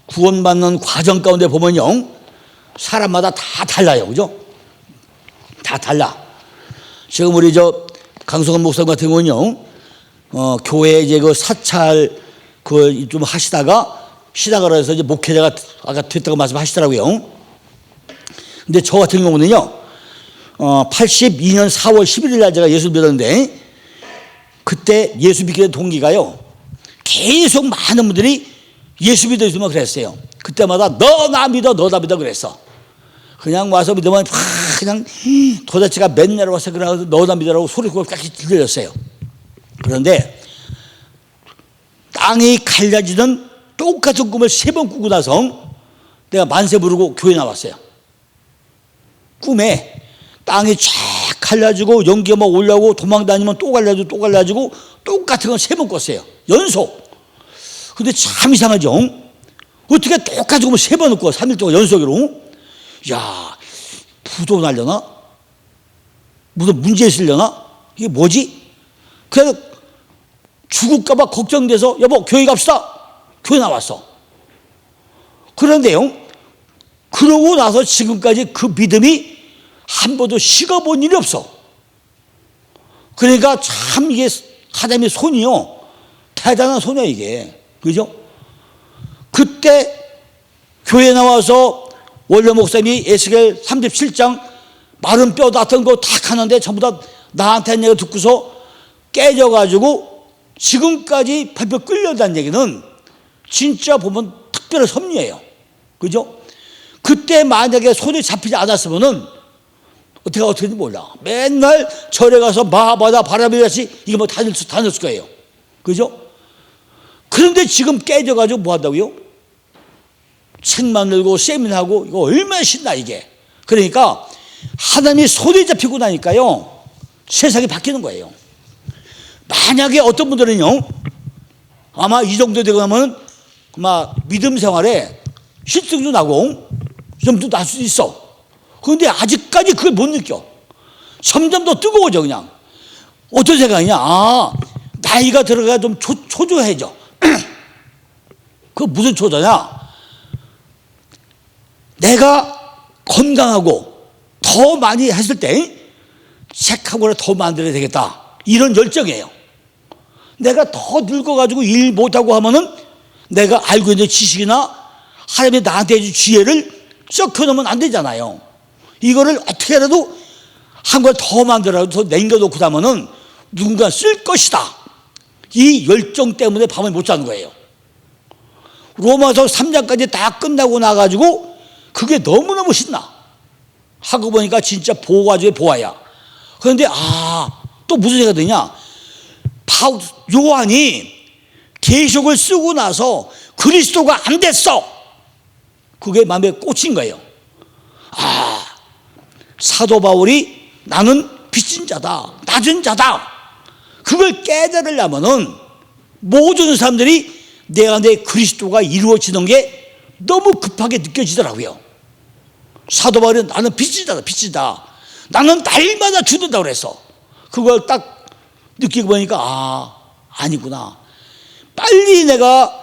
구원받는 과정 가운데 보면요, 사람마다 다 달라요. 그죠? 다 달라. 지금 우리 강성원 목사님 같은 경우는요, 교회 이제 사찰 좀 하시다가 신학을 해서 이제 목회자가 아까 됐다고 말씀하시더라고요. 근데 저 같은 경우는요, 82년 4월 11일 날 제가 예수 믿었는데, 그때 예수 믿게 된 동기가요, 계속 많은 분들이 예수 믿어 있으면 그랬어요. 그때마다 너 나 믿어 그랬어. 그냥 와서 믿으면 그냥 도대체가 맨날 와서 그래서 너 나 믿으라고 소리가 깎이 들렸어요. 그런데 땅이 갈라지는 똑같은 꿈을 3번 꾸고 나서 내가 만세 부르고 교회 나왔어요. 꿈에 땅이 쫙 갈라지고 연기가 막 올라오고 도망다니면 또 갈라지고 똑같은 건 3번 꿨어요. 연속. 근데 참 이상하죠? 어떻게 똑같은 꿈을 3번 꿔 3일 동안 연속으로? 야, 부도 날려나? 무슨 문제 있으려나? 이게 뭐지? 그래서 죽을까봐 걱정돼서 여보 교회 갑시다. 교회 나왔어. 그런데요, 그러고 나서 지금까지 그 믿음이 한 번도 식어본 일이 없어. 그러니까 참 이게 하나님의 손이요, 대단한 손이야 이게. 그죠? 그때 교회 나와서 원래 목사님이 에스겔 37장 마른 뼈 같은 거 다 하는데 전부 다 나한테 한 얘기 듣고서 깨져가지고 지금까지 발표 끌려다는 얘기는 진짜 보면 특별한 섭리예요. 그죠? 그때 만약에 손에 잡히지 않았으면은 어떻게 됐는지 몰라. 맨날 절에 가서 마하바다 바람이 다시 이거 뭐 다 넣었을 거예요. 그죠? 그런데 지금 깨져가지고 뭐 한다고요? 책 만들고 세미나하고 이거 얼마나 신나 이게. 그러니까 하나님이 손에 잡히고 나니까요, 세상이 바뀌는 거예요. 만약에 어떤 분들은요, 아마 이 정도 되고 나면 아마 믿음 생활에 실증도 나고 좀도 날 수 있어. 그런데 아직까지 그걸 못 느껴. 점점 더 뜨거워져. 그냥 어떤 생각이냐, 나이가 들어가 좀 초조해져. 그 무슨 초조냐, 내가 건강하고 더 많이 했을 때 책하고는 더 만들어야 되겠다, 이런 열정이에요. 내가 더 늙어가지고 일 못하고 하면은 내가 알고 있는 지식이나 하나님이 나한테 해준 지혜를 썩혀놓으면 안 되잖아요. 이거를 어떻게 해라도 한 걸 더 만들어라도 더 남겨놓고 나면은 누군가 쓸 것이다, 이 열정 때문에 밤을 못 자는 거예요. 로마서 3장까지 다 끝나고 나가지고 그게 너무너무 신나. 하고 보니까 진짜 보화 중에 보화야. 그런데 또 무슨 생각이 드냐? 요한이 계시록을 쓰고 나서 그리스도가 안 됐어. 그게 마음에 꽂힌 거예요. 사도 바울이 나는 빚진 자다, 낮은 자다. 그걸 깨달으려면은 모든 사람들이 내 안에 그리스도가 이루어지는 게 너무 급하게 느껴지더라고요. 사도 바울이 나는 빚진 자다, 빚진 자. 나는 날마다 죽는다고 그랬어. 그걸 딱 느끼고 보니까 아니구나. 빨리 내가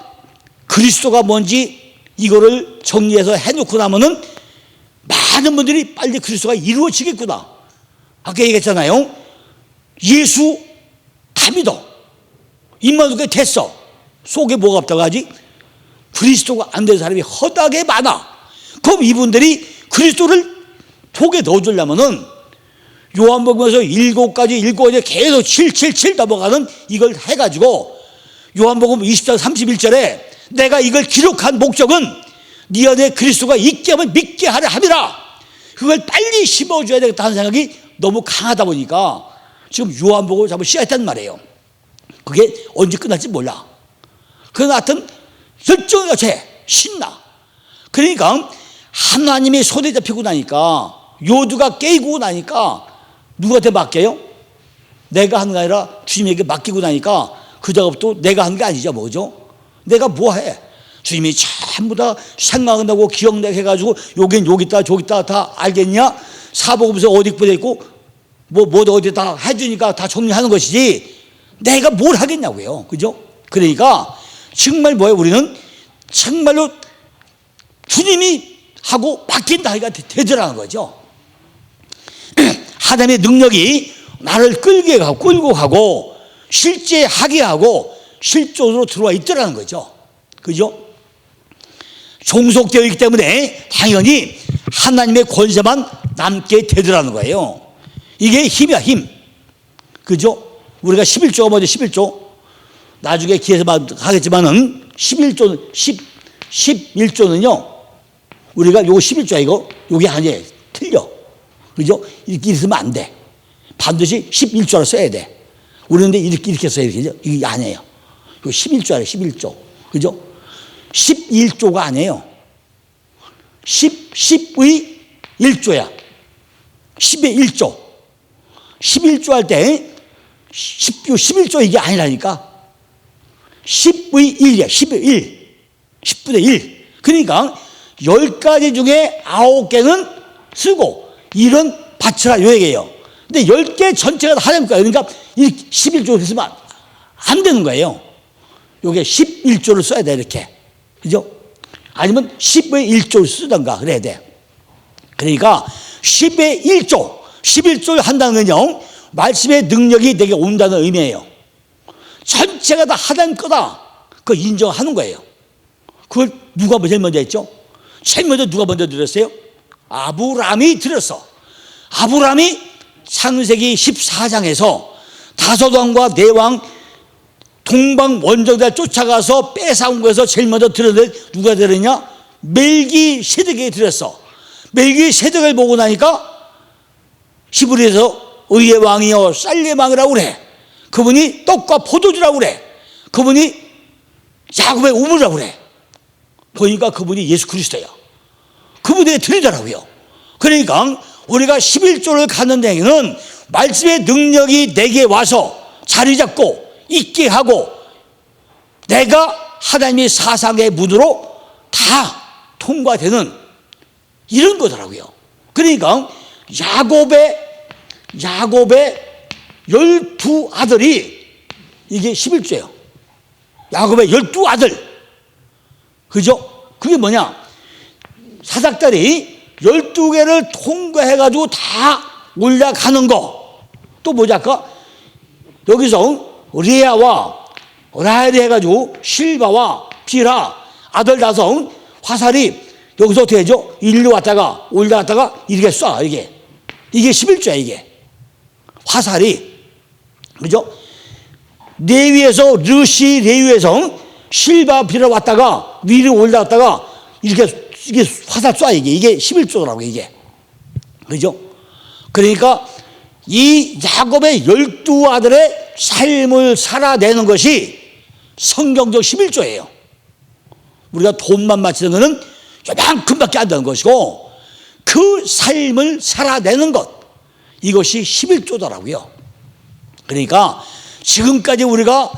그리스도가 뭔지 이거를 정리해서 해놓고 나면은 많은 분들이 빨리 그리스도가 이루어지겠구나. 아까 얘기했잖아요. 예수 다 믿어. 입만 두게 됐어. 속에 뭐가 없다고 하지? 그리스도가 안 된 사람이 허다하게 많아. 그럼 이분들이 그리스도를 속에 넣어주려면은 요한복음에서 7가지 계속 777 넘어가는 이걸 해가지고 요한복음 20장 31절에 내가 이걸 기록한 목적은 네 안에 그리스도가 있게 하면 믿게 하려 함이라. 그걸 빨리 심어줘야 되겠다는 생각이 너무 강하다 보니까 지금 요한복음을 잡을 시작했단 말이에요. 그게 언제 끝날지 몰라. 그러나 하여튼 열정이 제 신나. 그러니까 하나님이 손에 잡히고 나니까 요두가 깨고 나니까 누구한테 맡겨요? 내가 하는 게 아니라 주님에게 맡기고 나니까 그 작업도 내가 하는 게 아니죠. 뭐죠? 내가 뭐 해? 주님이 전부 다 생각한다고 기억나게 해가지고 여긴 여기 있다 저기 있다 다 알겠냐? 사복음서 어디 뿌려 있고 뭐 어디 다 해주니까 다 정리하는 것이지 내가 뭘 하겠냐고요. 그죠? 그러니까 정말 뭐예요? 우리는 정말로 주님이 하고 맡긴다 하기가 되더라는 거죠. 하나님의 능력이 나를 끌고 가고 실제 하게 하고 실존으로 들어와 있더라는 거죠. 그죠? 종속되어 있기 때문에 당연히 하나님의 권세만 남게 되더라는 거예요. 이게 힘이야, 힘. 그죠? 우리가 11조가 뭐죠? 11조. 나중에 기회에서 하겠지만은 11조는요. 우리가 요거 11조야 이거. 요게 아니에요. 틀려. 그죠? 이렇게 있으면 안 돼. 반드시 11조를 써야 돼. 우리는 이렇게 써야 되죠. 이게 아니에요. 이거 11조야, 11조. 그죠? 11조가 아니에요. 10의 1조야. 10의 1조. 11조 할 때 11조 이게 아니라니까. 10의 1이야. 10의 1. 10분의 1. 그러니까 10가지 중에 9개는 쓰고 1은 바치라 요 얘기예요. 근데 10개 전체가 하나님 거예요. 그러니까 11조를 쓰면 안 되는 거예요. 요게 11조를 써야 돼 이렇게. 그죠? 아니면 10의 1조를 쓰던가 그래야 돼. 그러니까 10의 1조 11조를 한다는 건요 말씀의 능력이 내게 온다는 의미예요. 전체가 다 하나님 거다 그거 인정하는 거예요. 그걸 누가 제일 먼저 했죠? 제일 먼저 누가 먼저 들었어요? 아브라함이 들었어. 아브라함이 창세기 14장에서 다섯 왕과 네 왕 동방 원정대를 쫓아가서 뺏어온 거에서 제일 먼저 들었는데 누가 들었냐? 멜기세덱이 들었어. 멜기세덱을 보고 나니까 히브리에서 의의 왕이요 살렘 왕이라고 그래. 그분이 떡과 포도주라고 그래. 그분이 야곱의 우물이라고 그래. 보니까 그분이 예수 그리스도야. 그분에게 들리더라고요. 그러니까 우리가 11조를 갖는 데에는 말씀의 능력이 내게 와서 자리 잡고 있게 하고 내가 하나님의 사상의 문으로 다 통과되는 이런 거더라고요. 그러니까 야곱의 12 아들이 이게 11조예요. 야곱의 12 아들. 그죠? 그게 뭐냐? 사닥다리 12개를 통과해가지고 다 올라가는 거. 또 뭐지 아까? 여기서 레아와 라헬이 해가지고 실바와 비라 아들 다섯 화살이 여기서 어떻게 하죠? 일로 왔다가 올라갔다가 이렇게 쏴. 이게 11조야 이게. 화살이. 그죠? 레위에서 실바 비라 왔다가 위로 올라갔다가 이게 화살 쏴 이게 11조라고 이게. 그죠? 그러니까 이 야곱의 12아들의 삶을 살아내는 것이 성경적 11조예요. 우리가 돈만 바치는 것은 요만큼밖에 안 되는 것이고 그 삶을 살아내는 것, 이것이 11조더라고요. 그러니까 지금까지 우리가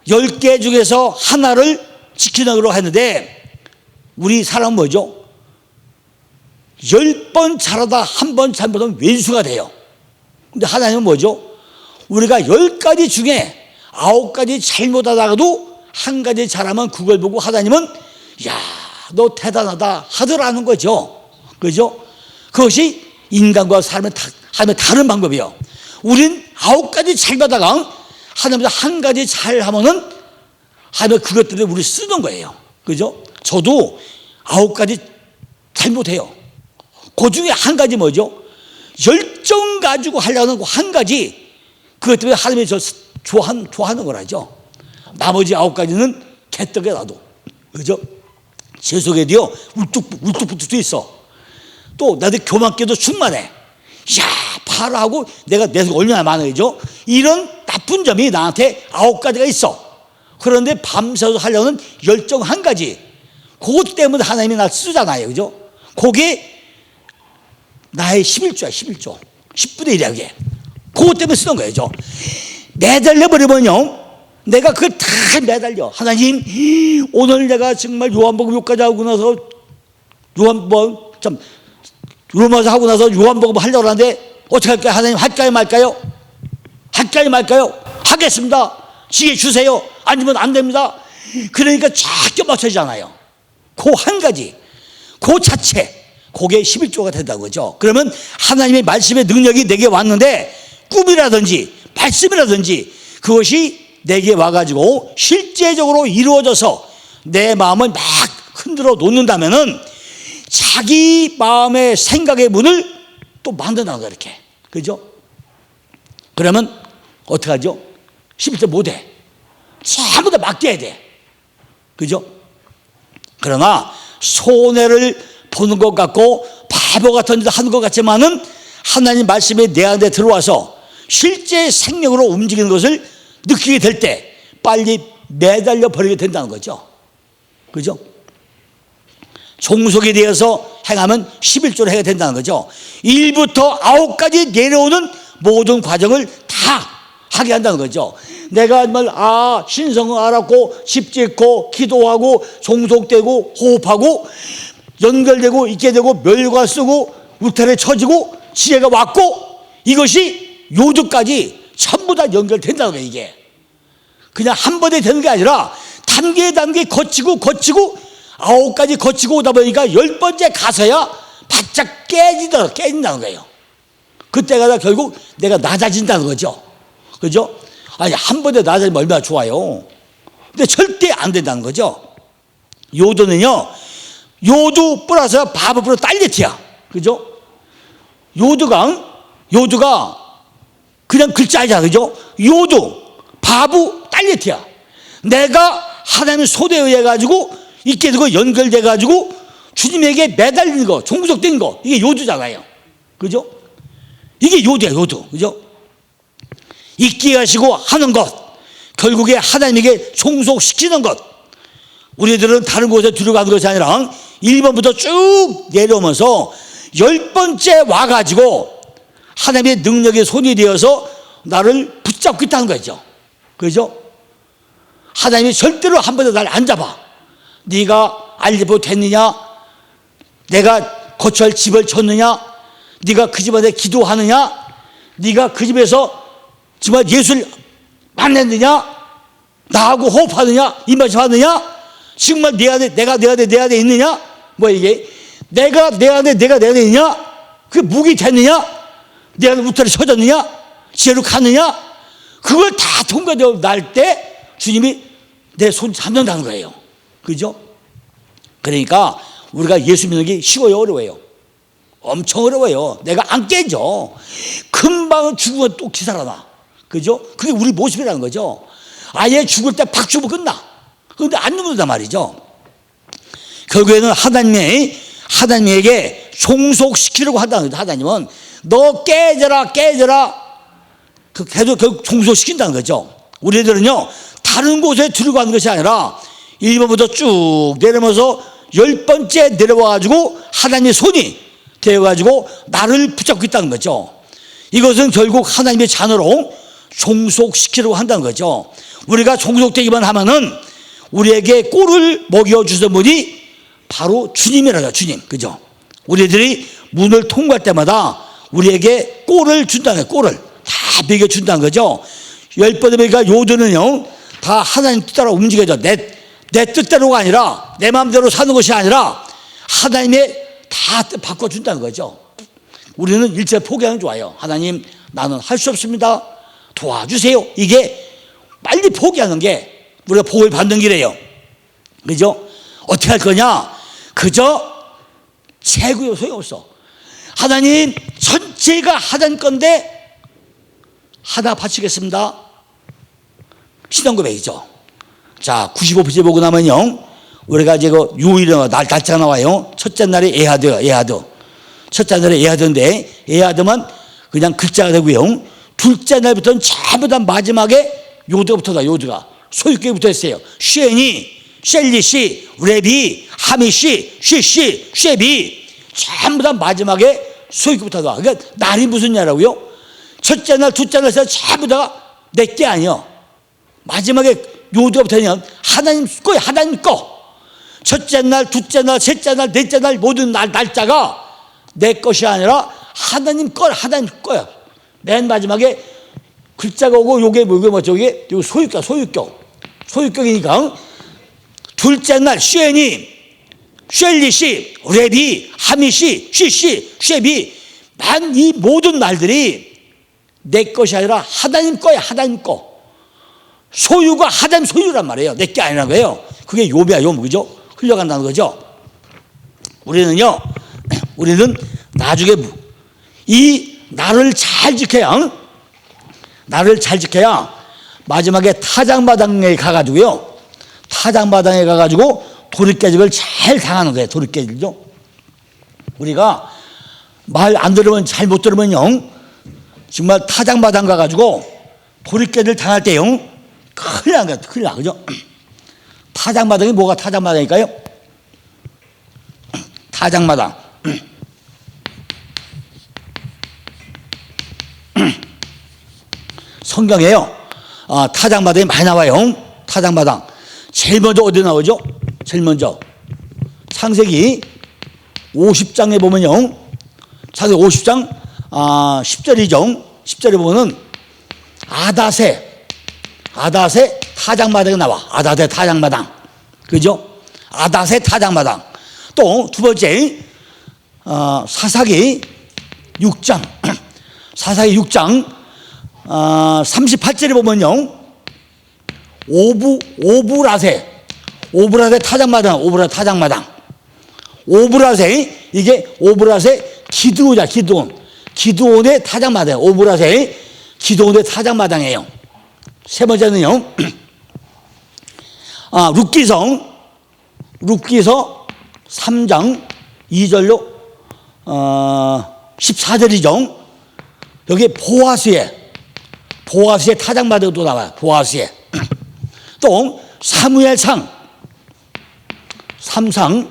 10개 중에서 하나를 지키려고 했는데 우리 사람은 뭐죠? 10번 잘하다 한 번 잘못하면 왼수가 돼요. 근데 하나님은 뭐죠? 우리가 10가지 중에 9가지 잘못하다가도 한 가지 잘하면 그걸 보고 하나님은 야, 너 대단하다 하더라는 거죠. 그죠? 그것이 인간과 사람의 다른 방법이에요. 우린 9가지 잘못하다가 하나님보다 한 가지 잘하면은 하나님 그것 때문에 우리 쓰는 거예요. 그죠? 저도 9가지 잘못해요. 그 중에 한 가지 뭐죠? 열정 가지고 하려는 한 가지, 그것 때문에 하나님이 저 좋아하는 거라죠. 나머지 9가지는 개떡에 놔도. 그죠? 제 속에도요, 울뚝불뚝 있어. 또, 나도 교만께도 충만해. 야, 봐라 하고 내가 내 속 얼마나 많아야죠? 이런 나쁜 점이 나한테 9가지가 있어. 그런데 밤새서 하려는 열정 한 가지. 그것 때문에 하나님이 날 쓰잖아요. 그죠? 그게 나의 11조야, 11조. 10분의 1이야, 그게. 그것 때문에 쓰는 거예요. 매달려버리면요, 내가 그걸 다 매달려. 하나님, 오늘 내가 정말 요한복음 6까지 하고 나서 로마서 하고 나서 요한복음 하려고 하는데 어떻게 할까요? 하나님, 할까요, 말까요? 할까요, 말까요? 하겠습니다. 지혜 주세요. 아니면 안 됩니다. 그러니까 쫙 껴맞춰지잖아요. 그 한 가지, 그 자체, 그게 11조가 된다고 그러죠. 그러면 하나님의 말씀의 능력이 내게 왔는데 꿈이라든지 말씀이라든지 그것이 내게 와가지고 실제적으로 이루어져서 내 마음을 막 흔들어 놓는다면은 자기 마음의 생각의 문을 또 만든다는 거야, 이렇게. 그죠? 그러면 어떻게 하죠? 11조 못해. 전부 다 맡겨야 돼. 그죠? 그러나 손해를 보는 것 같고 바보 같은 짓 하는 것 같지만은 하나님 말씀이 내 안에 들어와서 실제 생명으로 움직이는 것을 느끼게 될 때 빨리 매달려 버리게 된다는 거죠. 그죠? 종속에 대해서 행하면 11조를 해야 된다는 거죠. 1부터 9까지 내려오는 모든 과정을 다 하게 한다는 거죠. 내가 신성을 알았고 집 짓고 기도하고 종속되고 호흡하고 연결되고 있게 되고 멸과 쓰고 울타리에 쳐지고 지혜가 왔고 이것이 요두까지 전부 다 연결된다는 거예요. 이게 그냥 한 번에 되는 게 아니라 단계 거치고 9가지 거치고 오다 보니까 10번째 가서야 바짝 깨진다는 거예요. 그때가 다 결국 내가 낮아진다는 거죠. 그죠? 아니, 한 번에 낮아지면 얼마나 좋아요. 근데 절대 안 된다는 거죠. 요도는요, 요두 플러스 바보 플러스 딸리티야. 그죠? 요두가 그냥 글자이잖아. 그죠? 요두, 바보, 딸리티야. 내가 하나님의 손에 의해 가지고 있게 되고 연결돼 가지고 주님에게 매달리는 거, 종속된 거, 이게 요두잖아요. 그죠? 이게 요두야, 요두. 그죠? 있게 하시고 하는 것, 결국에 하나님에게 종속시키는 것. 우리들은 다른 곳에 들어가는 것이 아니라 1번부터 쭉 내려오면서 10번째 와가지고 하나님의 능력의 손이 되어서 나를 붙잡고 있다는 거죠. 그죠? 하나님이 절대로 한 번에 날 안 잡아. 네가 알리보 됐느냐? 내가 거처할 집을 졌느냐? 네가 그 집안에 기도하느냐? 네가 그 집에서 정말 예수를 만났느냐? 나하고 호흡하느냐? 입맞춤하느냐? 정말 내 안에 있느냐? 뭐 이게 내가 내 안에 있느냐? 그게 무기 됐느냐? 내 안에 울타리 쳐졌느냐? 지혜로 가느냐? 그걸 다 통과되어 날 때 주님이 내 손 잡는다는 거예요. 그죠? 그러니까 우리가 예수 믿는 게 쉬워요, 어려워요? 엄청 어려워요. 내가 안 깨져. 금방 죽으면 또 기살아나. 그죠? 그게 우리 모습이라는 거죠. 아예 죽을 때 팍 죽으면 끝나. 그런데 안 죽는단 말이죠. 결국에는 하나님에게 종속시키려고 한다는 거죠. 하나님은 너 깨져라. 계속 종속시킨다는 거죠. 우리들은요, 다른 곳에 들어가는 것이 아니라 1번부터 쭉 내려오면서 10번째 내려와가지고 하나님의 손이 되어가지고 나를 붙잡고 있다는 거죠. 이것은 결국 하나님의 자녀로 종속시키려고 한다는 거죠. 우리가 종속되기만 하면은 우리에게 꼴을 먹여주신 분이 바로 주님이라죠. 주님. 그죠? 우리들이 문을 통과할 때마다 우리에게 꼴을 준다는 거예요. 꼴을 다 먹여준다는 거죠. 10번에 보니까 요들은요, 다 하나님 뜻대로 움직여져. 내 뜻대로가 아니라, 내 마음대로 사는 것이 아니라 하나님의 다 바꿔준다는 거죠. 우리는 일체 포기하는 게 좋아요. 하나님, 나는 할 수 없습니다. 도와주세요. 이게 빨리 포기하는 게 우리가 복을 받는 길이에요. 그죠? 어떻게 할 거냐? 그저 재구요 소용없어. 하나님, 전체가 하나님 건데 하나 바치겠습니다. 신앙고백이죠. 자, 95페이지 보고 나면요, 우리가 이제 그 요일에 날짜가 나와요. 첫째 날이 에하드. 첫째 날이 에하드인데, 에하드만 그냥 글자가 되고요. 둘째 날부터는 전부 다 마지막에 요드가 붙어다. 요드가 소유격이 붙어 있어요. 쉐니, 셀리시, 레비, 하미시, 쉬시, 쉐비, 전부 다 마지막에 소유격이 붙어다. 그러니까 날이 무슨 날이라고요? 첫째 날, 둘째 날에서 전부 다 내 게 아니요. 마지막에 요드가 붙으면 하나님 거예요. 하나님 거. 첫째 날, 둘째 날, 셋째 날, 넷째 날 모든 날짜가 내 것이 아니라 하나님 거, 하나님 거야. 맨 마지막에 글자가 오고 요게 뭐죠? 이게 소유격, 소유격이니까 둘째 날 쉐니, 쉘리시, 레비, 하미시, 쉬시, 쉐비, 만 이 모든 날들이 내 것이 아니라 하나님 거야. 하나님 거. 소유가 하나님 소유란 말이에요. 내 게 아니라는 거예요. 그게 욥이야, 욥. 그죠? 흘려간다는 거죠. 우리는 나중에 이 나를 잘 지켜야 마지막에 타작마당에 가가지고요. 타작마당에 가가지고 도리깨질을 잘 당하는 거예요. 도리깨질죠. 우리가 말 안 들으면, 잘 못 들으면요, 정말 타작마당 가가지고 도리깨질 당할 때요, 큰일 난 거야. 큰일 나. 그죠? 타작마당이 뭐가 타작마당일까요? 타작마당. 성경에요, 타작마당이 많이 나와요. 타작마당. 제일 먼저 어디 나오죠? 제일 먼저 창세기 50장에 보면요, 창세기 50장 10절이죠. 10절에 보면은 아닷의 타작마당이 나와. 아닷의 타작마당. 그죠? 아닷의 타작마당. 또 두 번째, 사사기 6장 38절에 보면요, 오브라세 타작마당. 오브라세, 이게 오브라세 기드온의 타작마당. 오브라세 기드온의 타작마당이에요. 세 번째는요, 룻기서 3장 2절로 14절이죠. 여기 보아스의 타작마당도 또 나와요. 보아스의. 또 사무엘상 3상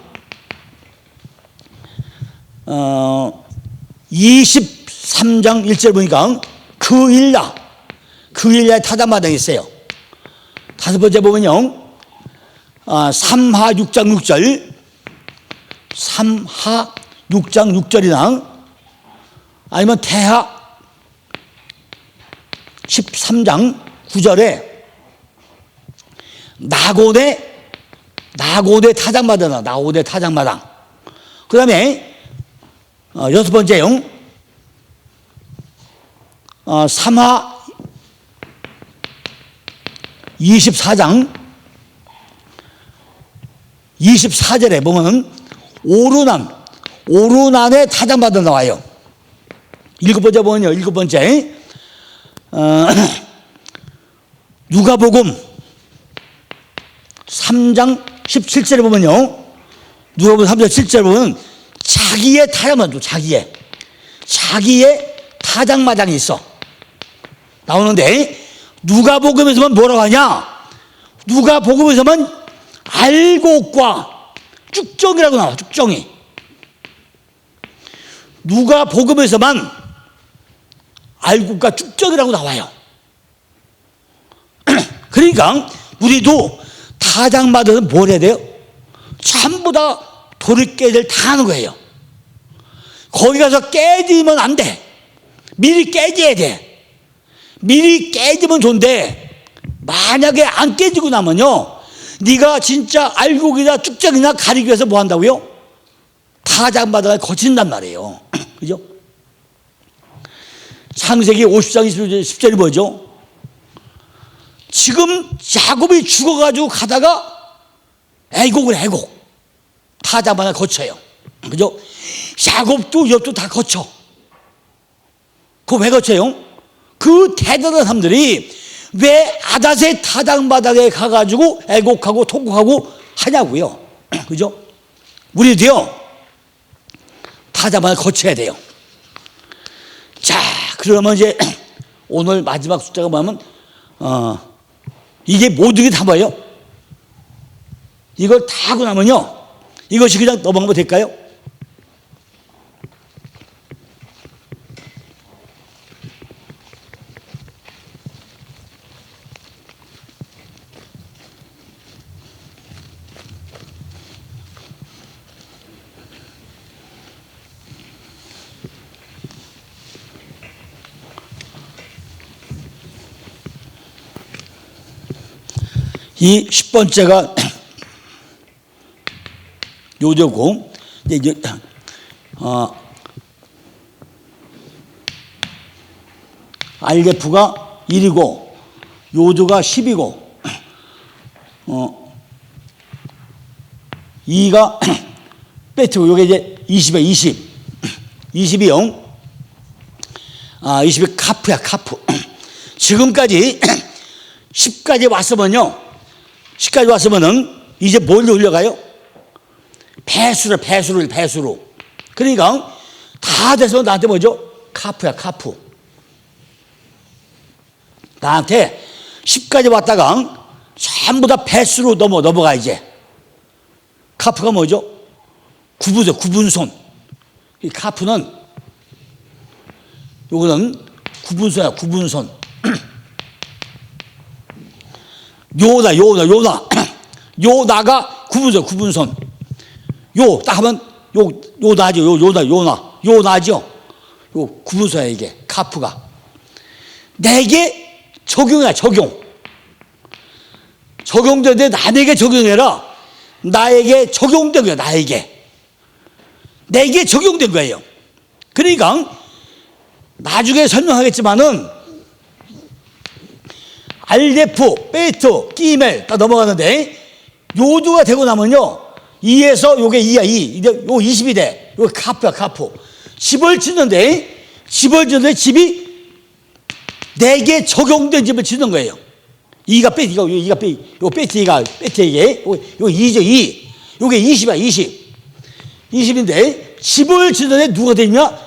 23장 1절 보니까 그 일야의 타작마당이 있어요. 다섯 번째 보면요, 삼하 6장 6절이나 아니면 대하 13장 9절에 나곤의 타작마당. 그 다음에 여섯 번째요, 삼하 24장 24절에 보면 오르난의 타작마당 나와요. 일곱 번째 보면요, 누가복음 3장 17절에 보면요, 누가복음 3장 17절에 보면 자기의 타작마당, 자기의 타작마당이 있어. 나오는데 누가복음에서만 뭐라고 하냐? 누가복음에서만 알곡과 쭉정이라고 나와. 쭉정이. 누가복음에서만 알곡과 쭉정이라고 나와요. 그러니까 우리도 타작마다 뭘 해야 돼요? 전부 다 도리깨를 다 하는 거예요. 거기 가서 깨지면 안 돼. 미리 깨져야 돼. 미리 깨지면 좋은데 만약에 안 깨지고 나면요, 네가 진짜 알곡이나 쭉정이나 가리기 위해서 뭐 한다고요? 타작마당을 거친단 말이에요. 그죠? 창세기 50장 10절이 뭐죠? 지금 야곱이 죽어가지고 가다가 애곡 타작마당을 거쳐요. 그죠? 야곱도 욥도 다 거쳐. 그거 왜 거쳐요? 그 대단한 사람들이 왜 아닷의 타작마당에 가가지고 애곡하고 통곡하고 하냐고요. 그죠? 우리도요, 타작마당을 거쳐야 돼요. 자, 그러면 이제 오늘 마지막 숫자가 뭐냐면 이게 모든 게 다 뭐예요? 이걸 다 하고 나면요, 이것이 그냥 넘어가면 될까요? 이 10번째가 요조고, 이제 알게프가 1이고 요조가 10이고 2가 빼트고, 요게 이제 20이야. 20이 20이 카프야, 카프. 지금까지 10까지 왔으면요, 10까지 왔으면은 이제 뭘 올려가요? 배수로. 그러니까 다 돼서 나한테 뭐죠? 카프야, 카프. 나한테 10까지 왔다가 전부 다 배수로 넘어가. 이제 카프가 뭐죠? 구분손. 이 카프는 요거는 구분손이야, 구분손. 요나가 구분손. 요 딱 하면 요나죠. 요나죠. 요 구분손이야, 이게 카프가. 내게 적용이야, 적용되는데 남에게 적용이 아니라 나에게 적용된 거야. 내게 적용된 거예요. 그러니까 나중에 설명하겠지만은 알데프, 베이트, 끼멜 다 넘어가는데 요두가 되고 나면요, 2에서 요게 2야, 2. 이제 요 20이 돼. 요 카프야, 카프. 집을 짓는데 집이 내게 적용된 집을 짓는 거예요. 2가 베이트, 요 2가 베이트에게 요 2죠, 2. 요게 20이야, 20인데 집을 짓는데 누가 되냐?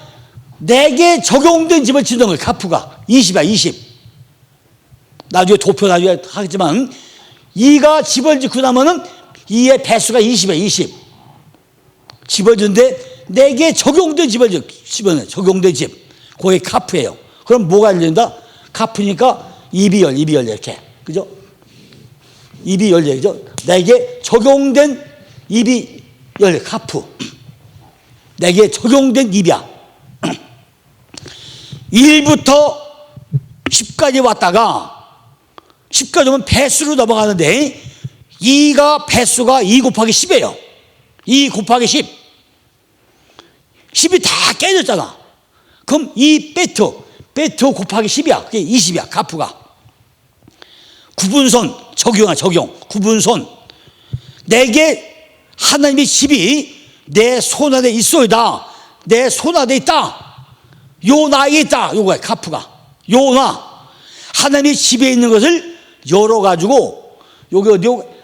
내게 적용된 집을 짓는 거예요, 카프가. 20이야, 20. 나중에 도표 나중에 하겠지만 2가 집을 짓고 나면은 2의 배수가 20이야, 20. 집을 짓는데 내게 적용된 집을 적용된 집. 그게 카프예요. 그럼 뭐가 열린다? 카프니까 입이 열려, 이렇게. 그죠? 입이 열려, 그죠? 내게 적용된 입이 열려, 카프. 내게 적용된 입이야. 1부터 10까지 왔다가 10까지 오면 배수로 넘어가는데 2가 배수가 2 곱하기 10이에요. 2 곱하기 10. 10이 다 깨졌잖아. 그럼 이 베트 곱하기 10이야. 그게 20이야, 카프가. 구분손, 적용. 구분손. 내게 하나님의 집이 내 손 안에 있어이다. 내 손 안에 있다. 요나에 있다. 요거야, 카프가. 요나. 하나님의 집에 있는 것을 열어가지고,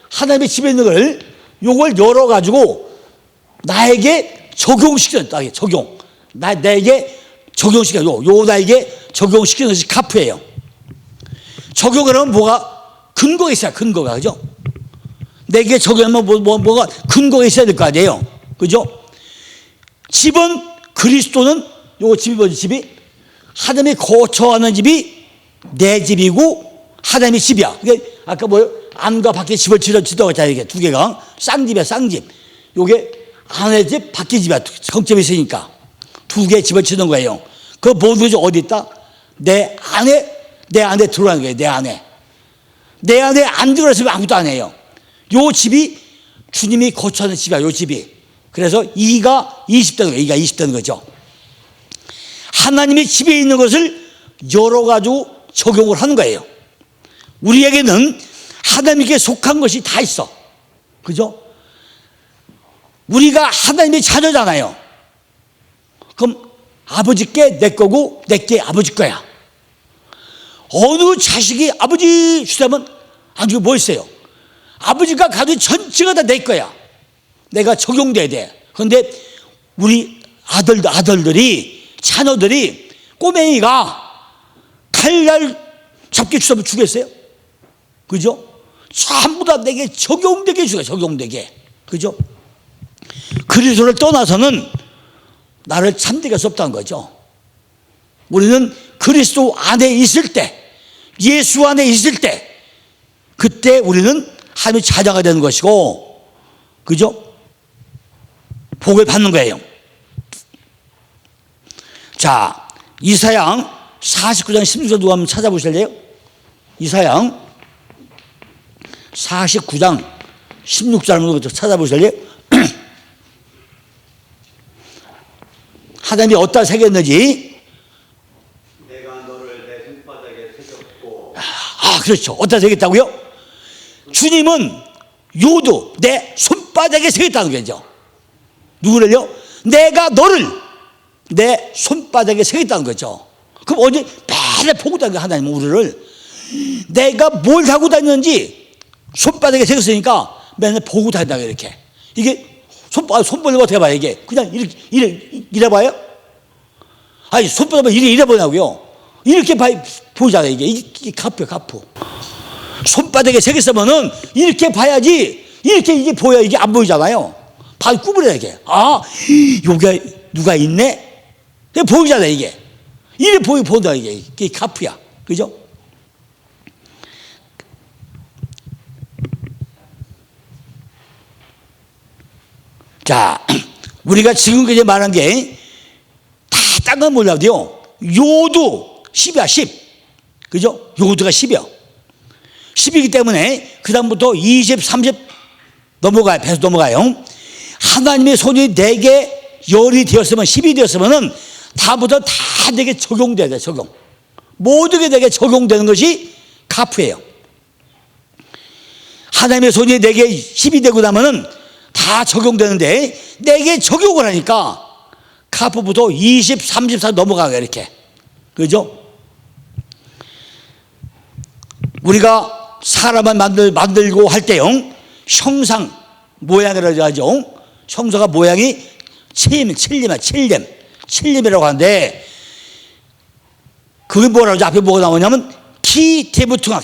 하나님의 집에 있는 걸, 요걸 열어가지고, 나에게 적용시키는, 적용. 내게 적용시켜. 요 나에게 적용시키는 것이 카프예요. 적용을 하면 뭐가 근거가 있어요. 근거가. 그죠? 내게 적용하면 뭐가 근거가 있어야 될 거 아니에요. 그죠? 집은 그리스도는 요거 집이 뭐지? 집이 하나님이 거처하는 집이 내 집이고 하나님의 집이야. 그게 아까 뭐요? 안과 밖에 집을 지어도 있잖아요. 이게 두 개가 쌍집이야. 쌍집. 요게 안의 집 밖의 집이야. 정점이 있으니까 두 개 집을 지는 거예요. 그 모두 어디 있다? 내 안에 들어가는 거예요. 내 안에 안 들어있으면 아무것도 안 해요. 요 집이 주님이 거처하는 집이야. 요 집이. 그래서 2가 20되는 거예요. 2가 20되는 거죠. 하나님의 집에 있는 것을 열어 가지고 적용을 하는 거예요. 우리에게는 하나님께 속한 것이 다 있어. 그죠? 우리가 하나님의 자녀잖아요. 그럼 아버지께 내 거고 내게 아버지 거야. 어느 자식이 아버지 주자면 아주 뭐 있어요? 아버지가 가진 전체가 다 내 거야. 내가 적용돼야 돼. 그런데 우리 아들들이 자녀들이 꼬맹이가 칼날 잡기 주자면 주겠어요? 그죠? 전부 다 내게 적용되게 주게. 적용되게. 그죠? 그리스도를 떠나서는 나를 참되게 할 수 없다는 거죠. 우리는 그리스도 안에 있을 때, 예수 안에 있을 때, 그때 우리는 하나님의 자녀가 되는 것이고, 그죠? 복을 받는 거예요. 자, 이사야 49장 16절 누가 한번 찾아보실래요? 이사야 49장 16절 한번 찾아보실래요? 하나님이 어디다 새겼는지. 내가 너를 내 손바닥에 새겼고. 그렇죠. 어디다 새겼다고요? 주님은 요도 내 손바닥에 새겼다는 거죠. 누구를요? 내가 너를 내 손바닥에 새겼다는 거죠. 그럼 어디 맨날 보고 다니는 거야. 하나님은 우리를 내가 뭘 하고 다니는지 손바닥에 새겼으니까 맨날 보고 다닌다. 이렇게. 이게 손 벌리고 어떻게 봐요? 이게 그냥 이래 봐요? 아니 손바닥 이래 보냐고요? 이렇게 보잖아요. 이게 가프야. 가프. 손바닥에 새겼으면은 이렇게 봐야지. 이렇게 이게 보여. 이게 안 보이잖아요. 발 구부려야 이게. 여기 누가 있네? 보이잖아요. 이게 이래 보인다. 이게 가프야. 그죠? 자, 우리가 지금까지 말한 게 다 딴 건 몰라도요. 요도 10이야, 10. 그죠? 요도가 10이야. 10이기 때문에 그다음부터 20, 30 넘어가요. 배수 넘어가요. 하나님의 손이 내게 열이 되었으면 10이 되었으면은 다부터 다 내게 적용돼야 돼. 적용. 모든 게 내게 적용되는 것이 가프예요. 하나님의 손이 내게 10이 되고 나면은 다 적용되는데 내게 적용을 하니까 카프부터 20, 34 넘어가요. 이렇게. 그죠? 우리가 사람을 만들고 할 때요, 형상 모양이라고 하죠. 형상과 모양이 칠림이라고 하는데, 그게 뭐라고 하죠? 앞에 뭐가 나오냐면 키데부트 할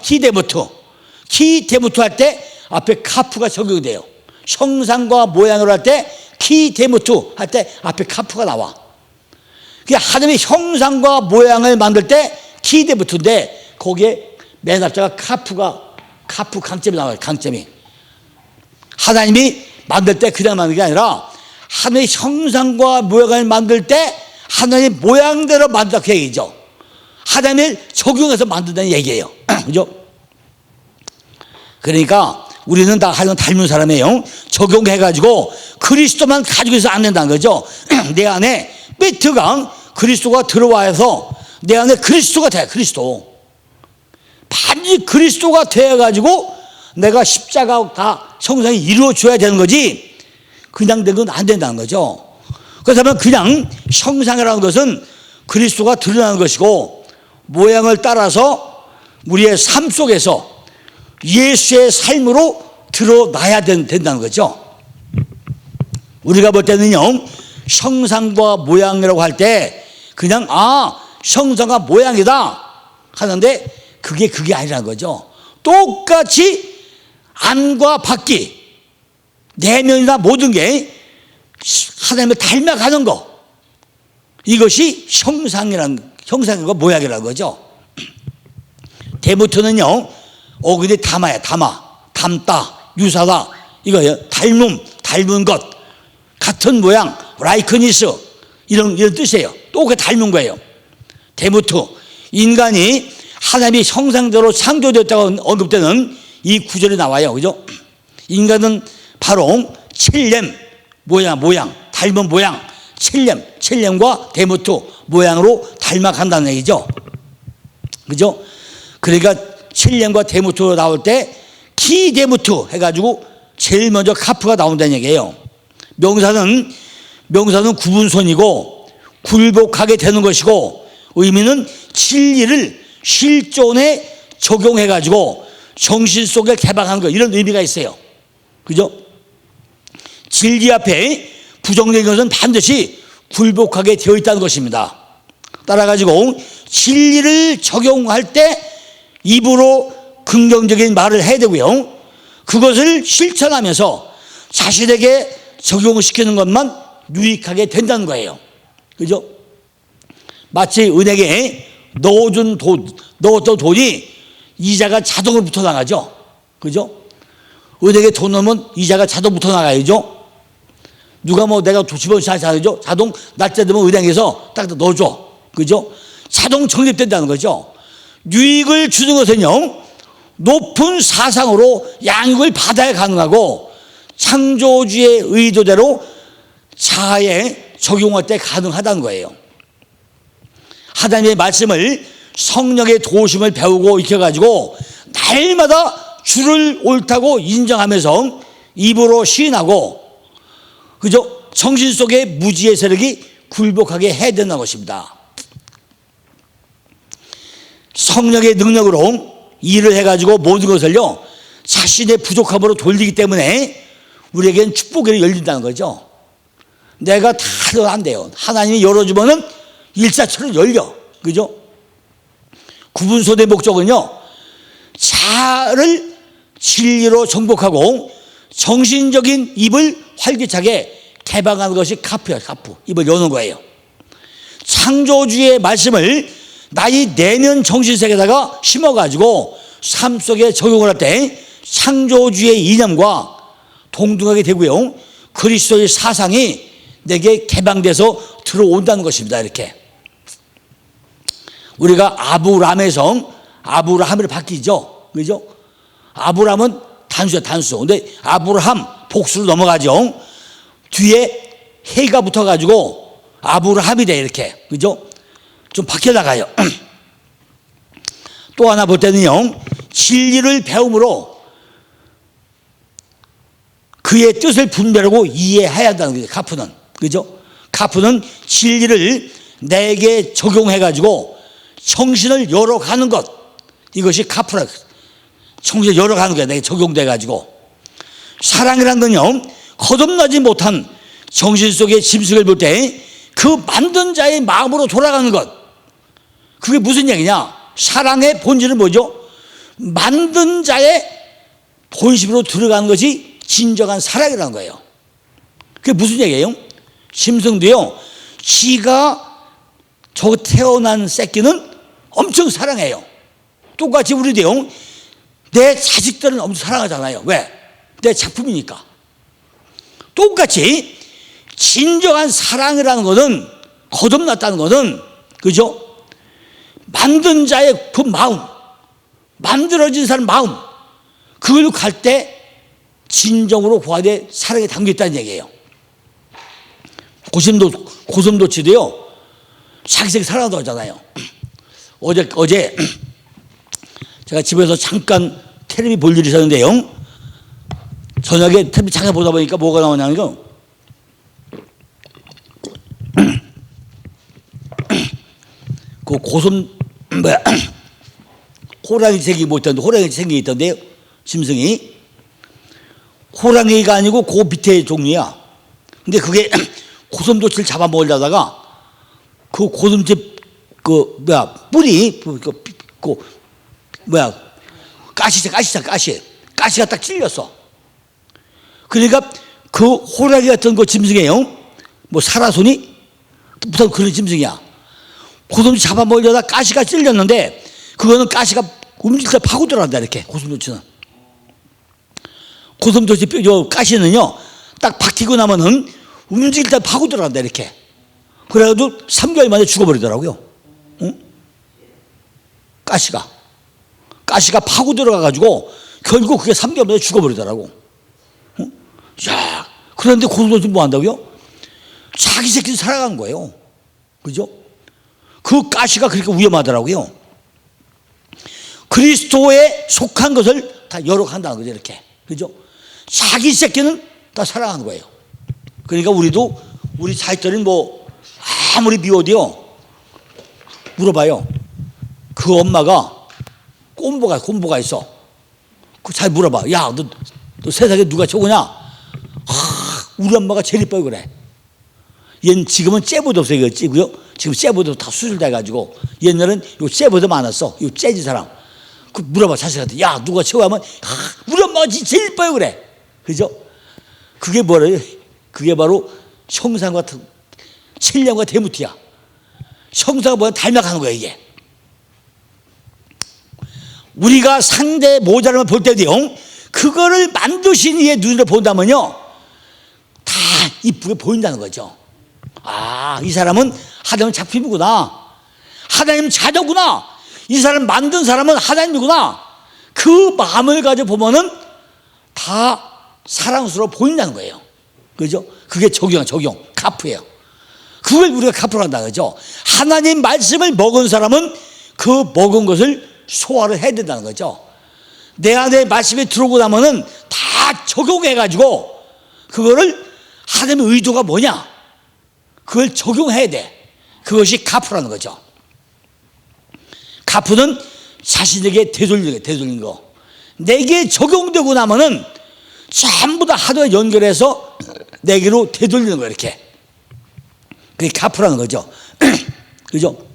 때 앞에 카프가 적용이 돼요. 형상과 모양으로 할 때 키데무트 할 때 앞에 카프가 나와. 그게 하나님의 형상과 모양을 만들 때 키데무트인데 거기에 맨 앞자가 카프 강점이 나와요. 강점이. 하나님이 만들 때 그냥 만든 게 아니라 하나님의 형상과 모양을 만들 때 하나님의 모양대로 만든다 그 얘기죠. 하나님을 적용해서 만든다는 얘기예요. 그죠? 그러니까 우리는 다 하나님 닮은 사람이에요. 적용해가지고 그리스도만 가지고 있어서 안 된다는 거죠. 내 안에 매트가 그리스도가 들어와서 내 안에 그리스도가 돼. 그리스도 반드시 그리스도가 되어가지고 내가 십자가 다 형상이 이루어져야 되는 거지 그냥 된 건 안 된다는 거죠. 그렇다면 그냥 형상이라는 것은 그리스도가 드러나는 것이고 모양을 따라서 우리의 삶 속에서 예수의 삶으로 드러나야 된다는 거죠. 우리가 볼 때는요, 형상과 모양이라고 할 때 그냥 형상과 모양이다 하는데 그게 아니라는 거죠. 똑같이 안과 밖이 내면이나 모든 게 하나님을 닮아가는 거, 이것이 형상과 모양이라는 거죠. 데모트는요, 근데 담아야 닮다, 유사다, 이거예요. 닮은 것, 같은 모양, 라이크니스, 이런 뜻이에요. 또 그 닮은 거예요. 데모트, 인간이 하나님의 형상대로 창조되었다고 언급되는 이 구절이 나와요. 그죠? 인간은 바로 칠렘, 모양, 닮은 모양, 칠렘과 데모트, 모양으로 닮아간다는 얘기죠. 그죠? 그러니까 칠렘과 데모트로 나올 때 키데모트 해가지고 제일 먼저 카프가 나온다는 얘기예요. 명사는 구분선이고 굴복하게 되는 것이고, 의미는 진리를 실존에 적용해가지고 정신 속에 개방하는 것, 이런 의미가 있어요. 그죠? 진리 앞에 부정적인 것은 반드시 굴복하게 되어 있다는 것입니다. 따라가지고 진리를 적용할 때 입으로 긍정적인 말을 해야 되고요, 그것을 실천하면서 자신에게 적용을 시키는 것만 유익하게 된다는 거예요. 그죠? 마치 은행에 넣었던 돈이 이자가 자동으로 붙어 나가죠. 그죠? 은행에 돈 넣으면 이자가 자동 붙어 나가야죠. 누가 내가 집어넣지 않죠? 자동 날짜 되면 은행에서 딱 넣어줘. 그죠? 자동 적립된다는 거죠. 유익을 주는 것은요, 높은 사상으로 양육을 받아야 가능하고 창조주의 의도대로 자아에 적용할 때 가능하다는 거예요. 하나님의 말씀을 성령의 도우심을 배우고 익혀가지고 날마다 주를 옳다고 인정하면서 입으로 시인하고, 그죠? 정신 속에 무지의 세력이 굴복하게 해야 된다는 것입니다. 성령의 능력으로 일을 해가지고 모든 것을요, 자신의 부족함으로 돌리기 때문에 우리에게는 축복이 열린다는 거죠. 내가 다 해도 안 돼요. 하나님이 열어주면은 일사처럼 열려. 그죠? 구분소의 목적은요, 자아를 진리로 정복하고 정신적인 입을 활기차게 개방하는 것이 카프예요. 카프. 입을 여는 거예요. 창조주의 말씀을 나의 내면 정신세계에다가 심어가지고 삶 속에 적용을 할 때 창조주의 이념과 동등하게 되고요, 그리스도의 사상이 내게 개방돼서 들어온다는 것입니다. 이렇게 우리가 아브람에서 아브라함으로 바뀌죠. 그죠? 아브람은 단수야, 단수. 근데 아브라함 복수로 넘어가죠. 뒤에 해가 붙어가지고 아브라함이 돼, 이렇게. 그죠? 좀 바뀌어 나가요. 또 하나 볼 때는요, 진리를 배움으로 그의 뜻을 분별하고 이해해야 한다는 거죠. 카프는. 그죠? 카프는 진리를 내게 적용해가지고 정신을 열어가는 것, 이것이 카프라. 정신을 열어가는 거야, 내게 적용돼가지고. 사랑이라는 건요, 거듭나지 못한 정신 속의 짐승을 볼 때 그 만든 자의 마음으로 돌아가는 것, 그게 무슨 얘기냐? 사랑의 본질은 뭐죠? 만든 자의 본심으로 들어가는 것이 진정한 사랑이라는 거예요. 그게 무슨 얘기예요? 짐승도요, 지가 저 태어난 새끼는 엄청 사랑해요. 똑같이 우리도요, 내 자식들은 엄청 사랑하잖아요. 왜? 내 작품이니까. 똑같이 진정한 사랑이라는 것은, 거듭났다는 것은, 그죠? 만든 자의 그 마음, 만들어진 사람 마음, 그걸 갈 때 진정으로 그 안에 사랑이 담겨 있다는 얘기예요. 고슴도치도요, 자기 새끼 사랑한다고 하잖아요. 어제 제가 집에서 잠깐 텔레비 볼 일이 있었는데요, 저녁에 텔레비 잠깐 보다 보니까 뭐가 나오냐면, 그 호랑이 새끼 뭐 있던데, 호랑이 생기 있던데요, 짐승이. 호랑이가 아니고 그 밑에 종류야. 근데 그게 고슴도치를 잡아먹으려다가 그 고슴도치 뿌리, 가시가 딱 찔렸어. 그러니까 그 호랑이 같은 그 짐승이에요. 뭐 사라손이 무슨 그런 짐승이야. 고슴도치 잡아먹으려다 가시가 찔렸는데 그거는 가시가 움직일 때 파고 들어간다 이렇게. 고슴도치는 가시는요 딱 박히고 나면은 움직일 때 파고 들어간다 이렇게. 그래가지고 3개월 만에 죽어버리더라고요. 응? 가시가 파고 들어가가지고 결국 그게 3개월 만에 죽어버리더라고. 응? 야, 그런데 고슴도치 뭐 한다고요? 자기 새끼도 살아간 거예요. 그죠? 그 가시가 그렇게 위험하더라고요. 그리스도에 속한 것을 다 열어간다는 거죠, 이렇게. 그죠? 자기 새끼는 다 살아가는 거예요. 그러니까 우리도 우리 자식들은 뭐 아무리 미워도요, 물어봐요. 그 엄마가 꼼보가 있어. 그 잘 물어봐. 야, 너 세상에 누가 최고냐? 우리 엄마가 제일 이뻐요, 그래. 얘는 지금은 째보도 없어요, 이거 찌고요. 지금 째보도 다 수술돼가지고 옛날엔 요 째보도 많았어. 요 째진 사람. 그 물어봐 자식한테. 야, 누가 최고하면 우리 엄마가 제일 이뻐요, 그래. 그죠? 그게 뭐래요? 그게 바로 형상과 신령과 대무티야. 형상과 뭐야 닮아가는 거야 이게. 우리가 상대 모자람을 볼 때도요, 그거를 만드신 이의 눈으로 본다면요 다 이쁘게 보인다는 거죠. 아, 이 사람은 하나님 작품이구나. 하나님 자녀구나. 이 사람 만든 사람은 하나님이구나. 그 마음을 가지고 보면은 다 사랑스러워 보인다는 거예요. 그죠? 그게 적용, 카프예요. 그걸 우리가 카프로 한다는 거죠. 하나님 말씀을 먹은 사람은 그 먹은 것을 소화를 해야 된다는 거죠. 내 안에 말씀이 들어오고 나면은 다 적용해가지고 그거를 하나님의 의도가 뭐냐? 그걸 적용해야 돼. 그것이 카프라는 거죠. 카프는 자신에게 되돌리는 거. 내게 적용되고 나면은 전부 다 하나와 연결해서 내게로 되돌리는 거예요, 이렇게. 그게 카프라는 거죠. 그죠?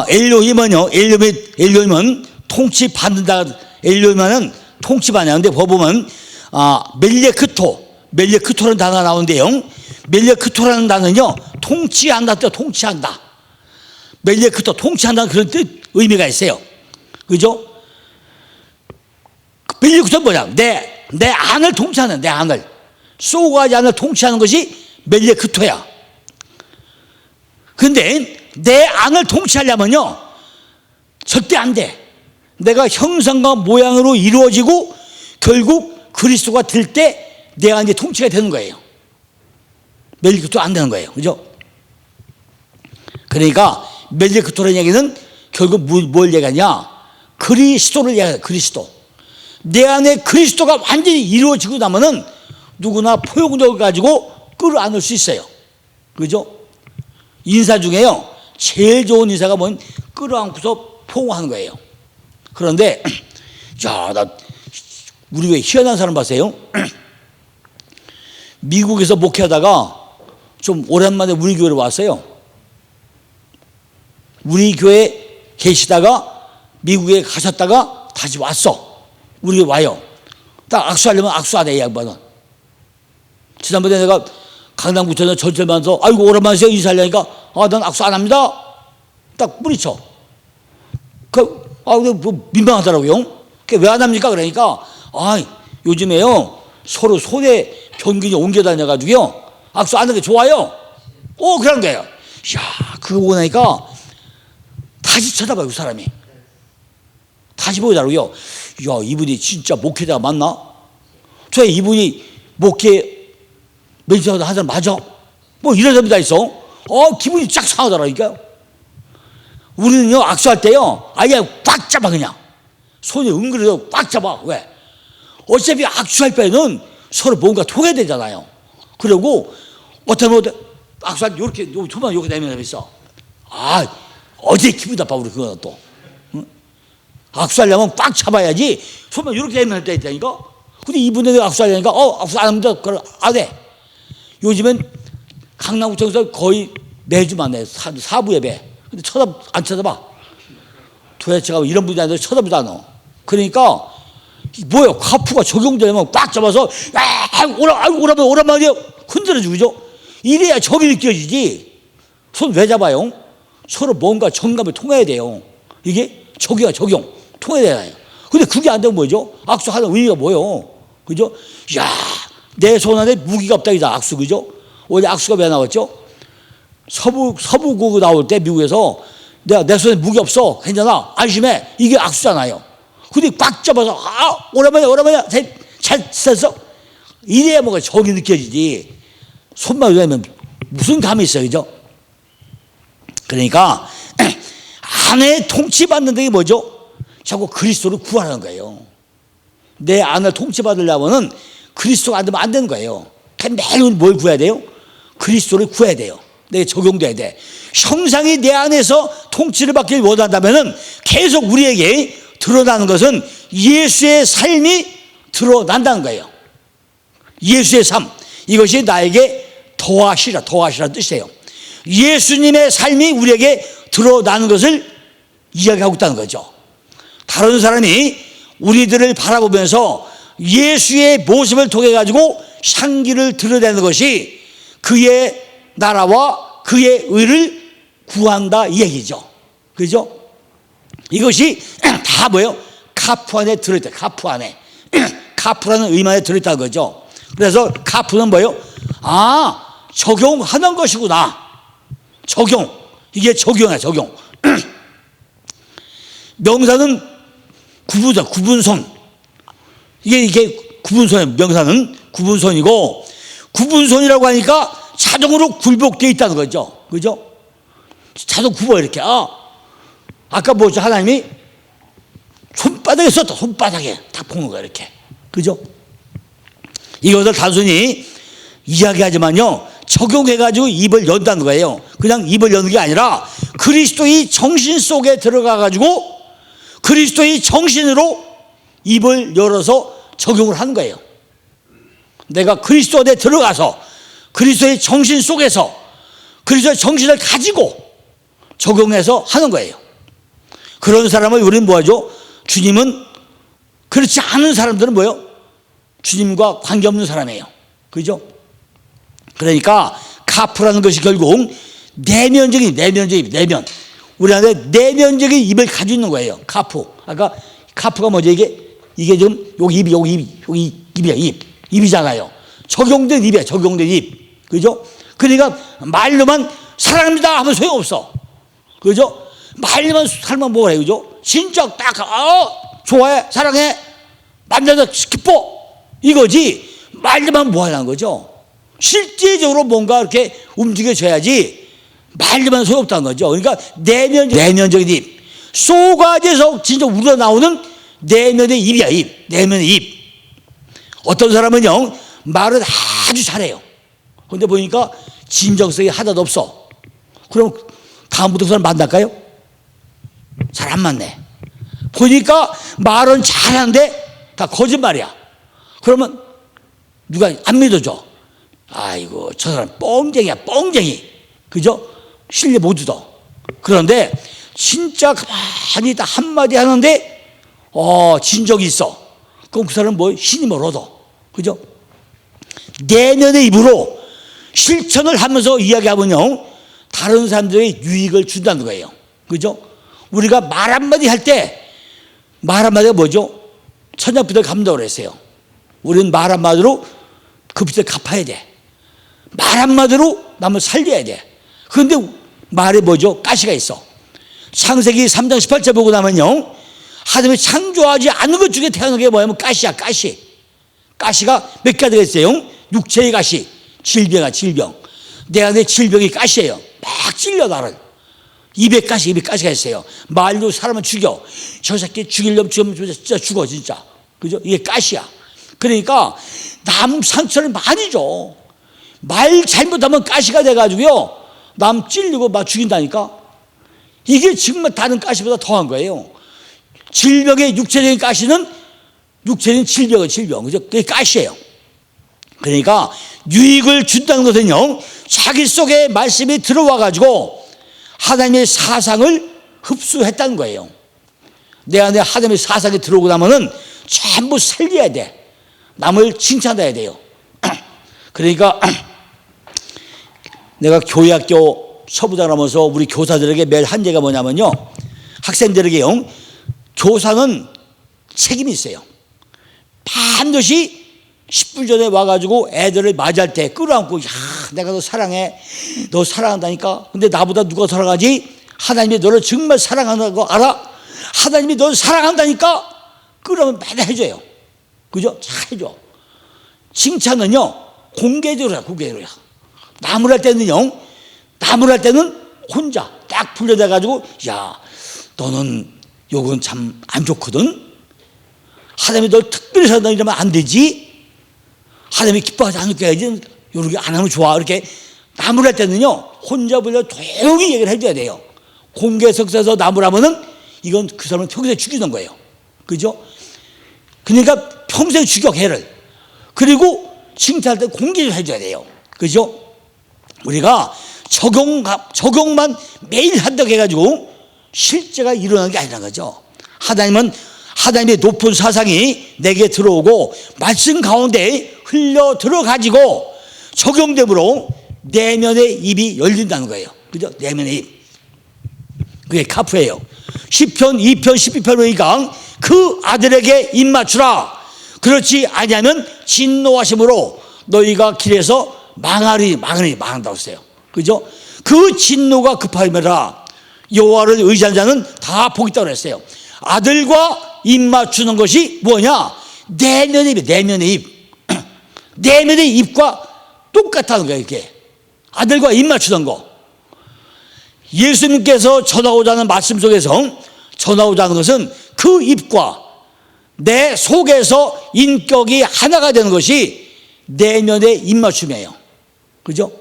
엘로힘은 통치받는다. 엘로힘은 통치받는데 보면 멜레크토라는 단어가 나오는데요. 멜레크토라는 단어는요 통치한다 뜻, 통치한다. 멜레크토 통치한다는 그런 뜻 의미가 있어요. 그죠? 멜레크토는 뭐냐? 내 안을 통치하는, 내 안을 쏘가지 안을 통치하는 것이 멜레크토야. 근데 내 안을 통치하려면요 절대 안 돼. 내가 형상과 모양으로 이루어지고 결국 그리스도가 될 때 내 안이 통치가 되는 거예요. 멜레크토 안 되는 거예요. 그죠? 그러니까 멜레크토라는 얘기는 결국 뭘 얘기하냐? 그리스도를 얘기해요. 그리스도. 내 안에 그리스도가 완전히 이루어지고 나면은 누구나 포용력을 가지고 끌어안을 수 있어요. 그죠? 인사 중에요 제일 좋은 인사가 뭔 끌어안고서 포옹하는 거예요. 그런데 자, 우리 왜 희한한 사람 봤어요? 미국에서 목회하다가 좀 오랜만에 우리 교회로 왔어요. 우리 교회 계시다가 미국에 가셨다가 다시 왔어. 우리 교회 와요. 딱 악수하려면 악수 안 해, 이 양반은. 지난번에 내가 강남구청에서 전철만서 아이고 오랜만에 인사하려니까 난 악수 안 합니다. 딱 뿌리쳐. 뭐 민망하더라고요. 왜 안 합니까? 그러니까 요즘에요 서로 손에 병균이 옮겨 다녀가지고요 악수 안 하는 게 좋아요. 그런 거예요. 야, 그거 보고 나니까 다시 쳐다봐요, 그 사람이. 다시 보더라고요. 야, 이분이 진짜 목회자가 맞나? 저 이분이 목회 멘토하는 사람 맞아? 뭐 이런 사람이 다 있어. 기분이 쫙 상하더라니까요. 우리는요 악수할 때요 아예 꽉 잡아. 그냥 손이 은근히 꽉 잡아. 왜? 어차피 악수할 때는 서로 뭔가 통해야 되잖아요. 그리고 어떤 악수할 때 이렇게 손만 이렇게 내면 사람이 있어. 어제 기분 나빠. 우리 그거는 또 악수하려면 꽉 잡아야지. 손만 이렇게 내면 돼 있다니까. 근데 이분들 악수하려니까 악수 안 합니다. 그걸 안 해. 요즘엔 강남구청에서 거의 매주 만나요. 사부 예배. 근데 안 쳐다봐. 도대체가 이런 분이 아니라 쳐다보지 않아. 그러니까 뭐예요? 카푸가 적용되면 꽉 잡아서 오라면 흔들어주고, 그죠? 이래야 적이 느껴지지. 손 왜 잡아요? 서로 뭔가 정감을 통해야 돼요. 이게 적이야, 적용. 통해야 돼요. 근데 그게 안 되면 뭐죠? 악수하는 의미가 뭐예요? 그죠? 야, 내 손 안에 무기가 없다기다, 악수, 그죠? 원래 악수가 왜 나왔죠? 서부국 나올 때 미국에서 내 손에 무기 없어. 괜찮아. 안심해. 이게 악수잖아요. 근데 꽉 잡아서, 오라마냐. 잘 썼어? 이래야 뭔가 적이 느껴지지. 손만 놓으면 무슨 감이 있어요, 그죠? 그러니까, 아내 통치받는 게 뭐죠? 자꾸 그리스도를 구하라는 거예요. 내 아내를 통치받으려면은 그리스도가 안 되면 안 되는 거예요. 매일 뭘 구해야 돼요? 그리스도를 구해야 돼요. 내게 적용돼야 돼. 형상이 내 안에서 통치를 받길 원한다면은 계속 우리에게 드러나는 것은 예수의 삶이 드러난다는 거예요. 예수의 삶. 이것이 나에게 더하시라는 뜻이에요. 예수님의 삶이 우리에게 드러나는 것을 이야기하고 있다는 거죠. 다른 사람이 우리들을 바라보면서 예수의 모습을 통해 가지고 향기를 드러내는 것이 그의 나라와 그의 의를 구한다 이 얘기죠. 그죠? 이것이 다 뭐예요? 카프 안에 들어있다. 카프 안에. 카프라는 의미 안에 들어있다는 거죠. 그래서 카프는 뭐예요? 적용하는 것이구나. 적용. 이게 적용이야, 적용. 명사는 구분선. 이게 구분선이에요. 명사는 구분선이고, 구분선이라고 하니까 자동으로 굴복되어 있다는 거죠. 그죠? 자동 굽어, 이렇게. 아까 뭐죠? 하나님이 손바닥에 썼다. 손바닥에 딱 보는 거야, 이렇게. 그죠? 이것을 단순히 이야기하지만요, 적용해가지고 입을 연다는 거예요. 그냥 입을 여는 게 아니라 그리스도의 정신 속에 들어가가지고 그리스도의 정신으로 입을 열어서 적용을 하는 거예요. 내가 그리스도 안에 들어가서 그리스도의 정신 속에서 그리스도의 정신을 가지고 적용해서 하는 거예요. 그런 사람을 우리는 뭐하죠? 주님은 그렇지 않은 사람들은 뭐예요? 주님과 관계없는 사람이에요. 그죠? 그러니까 카프라는 것이 결국 내면. 우리 안에 내면적인 입을 가지고 있는 거예요. 카프. 아까 카프가 뭐죠? 이게 지금 여기 입이야, 입. 입이잖아요. 적용된 입이야, 적용된 입. 그죠? 그러니까 말로만 사랑합니다 하면 소용없어. 그죠? 말로만 살면 뭐라 해요, 그죠? 진짜 딱, 좋아해, 사랑해, 만나서 기뻐. 이거지. 말로만 뭐 하는 거죠? 실제적으로 뭔가 이렇게 움직여줘야지 말로만 소용없다는 거죠. 그러니까 내면적인 입. 쏘가지에서 진짜 우러나오는 내면의 입이야, 입. 내면의 입. 어떤 사람은요, 말은 아주 잘해요. 그런데 보니까 진정성이 하나도 없어. 그럼 다음부터 그 사람 만날까요? 잘 안 만네. 보니까 말은 잘하는데 다 거짓말이야. 그러면 누가 안 믿어줘. 아이고, 저 사람 뻥쟁이야, 뻥쟁이. 그죠? 신뢰 못 얻어. 그런데 진짜 가만히 있다 한마디 하는데 진적이 있어. 그럼 그 사람은 뭐 신임을 얻어. 그죠? 내면의 입으로 실천을 하면서 이야기하면요, 다른 사람들에게 유익을 준다는 거예요. 그죠? 우리가 말 한마디 할 때 말 한마디가 뭐죠? 천냥빚을 갚는다고 그랬어요. 우리는 말 한마디로 그 빚을 갚아야 돼. 말 한마디로 남을 살려야 돼. 그런데 말에 뭐죠? 가시가 있어. 창세기 3장 18절 보고 나면요, 하나님이 창조하지 않은 것 중에 태어난 게 뭐냐면 가시야, 가시. 가시가 몇 가지가 있어요? 육체의 가시, 질병. 내 안에 질병이 가시예요. 막 찔려 나를. 200가시가 있어요. 말로 사람을 죽여. 저 새끼 죽이려면 진짜 죽어, 진짜. 그죠? 이게 가시야. 그러니까 남 상처를 많이 줘. 말 잘못하면 가시가 돼가지고요, 남 찔리고 막 죽인다니까. 이게 정말 다른 가시보다 더한 거예요. 질병의 육체적인 가시는 육체적인 질병. 그죠? 그게 가시예요. 그러니까 유익을 준다는 것은요, 자기 속에 말씀이 들어와가지고 하나님의 사상을 흡수했다는 거예요. 내 안에 하나님의 사상이 들어오고 나면은 전부 살려야 돼. 남을 칭찬해야 돼요. 그러니까 내가 교회학교 서부장을 하면서 우리 교사들에게 매일 한계가 뭐냐면요, 학생들에게요, 교사는 책임이 있어요. 반드시 10분 전에 와가지고 애들을 맞이할 때 끌어안고, 야, 내가 너 사랑해, 너 사랑한다니까. 근데 나보다 누가 사랑하지? 하나님이 너를 정말 사랑하는 거 알아? 하나님이 너를 사랑한다니까. 끌어오면 매달 해줘요. 그죠? 잘 해줘. 칭찬은요, 공개적으로, 공개적으로. 나무랄 때는요, 나무랄 때는 혼자 딱 불러대가지고, 야, 너는 요건 참 안 좋거든. 하나님이 널 특별히 사랑한다 이러면 안 되지. 하나님이 기뻐하지 않을 거야지. 이렇게 안 하면 좋아. 이렇게 나무랄 때는요, 혼자 불러 조용히 얘기를 해줘야 돼요. 공개석에서 나무라면은 이건 그 사람은 평생 죽이는 거예요. 그죠? 그러니까 평생 죽여, 걔를. 그리고 칭찬할 때 공개를 해줘야 돼요. 그죠? 우리가 적용만 매일 한다고 해가지고 실제가 일어나는 게 아니라는 거죠. 하나님은 하나님의 높은 사상이 내게 들어오고 말씀 가운데 흘러 들어가지고 적용됨으로 내면의 입이 열린다는 거예요. 그죠? 내면의 입. 그게 카프예요. 시편 2편 12편 보니까 그 아들에게 입 맞추라. 그렇지 아니하면 진노하심으로 너희가 길에서 망한다고 했어요. 그죠? 그 진노가 급하니라. 여호와를 의지하는 자는 다 복이 있다고 그랬어요. 아들과 입 맞추는 것이 뭐냐? 내면의 입, 내면의 입. 내면의 입과 똑같다는 거예요, 이게. 아들과 입 맞추는 거. 예수님께서 전하고자 하는 말씀 속에서 전하고자 하는 것은 그 입과 내 속에서 인격이 하나가 되는 것이 내면의 입맞춤이에요. 그죠?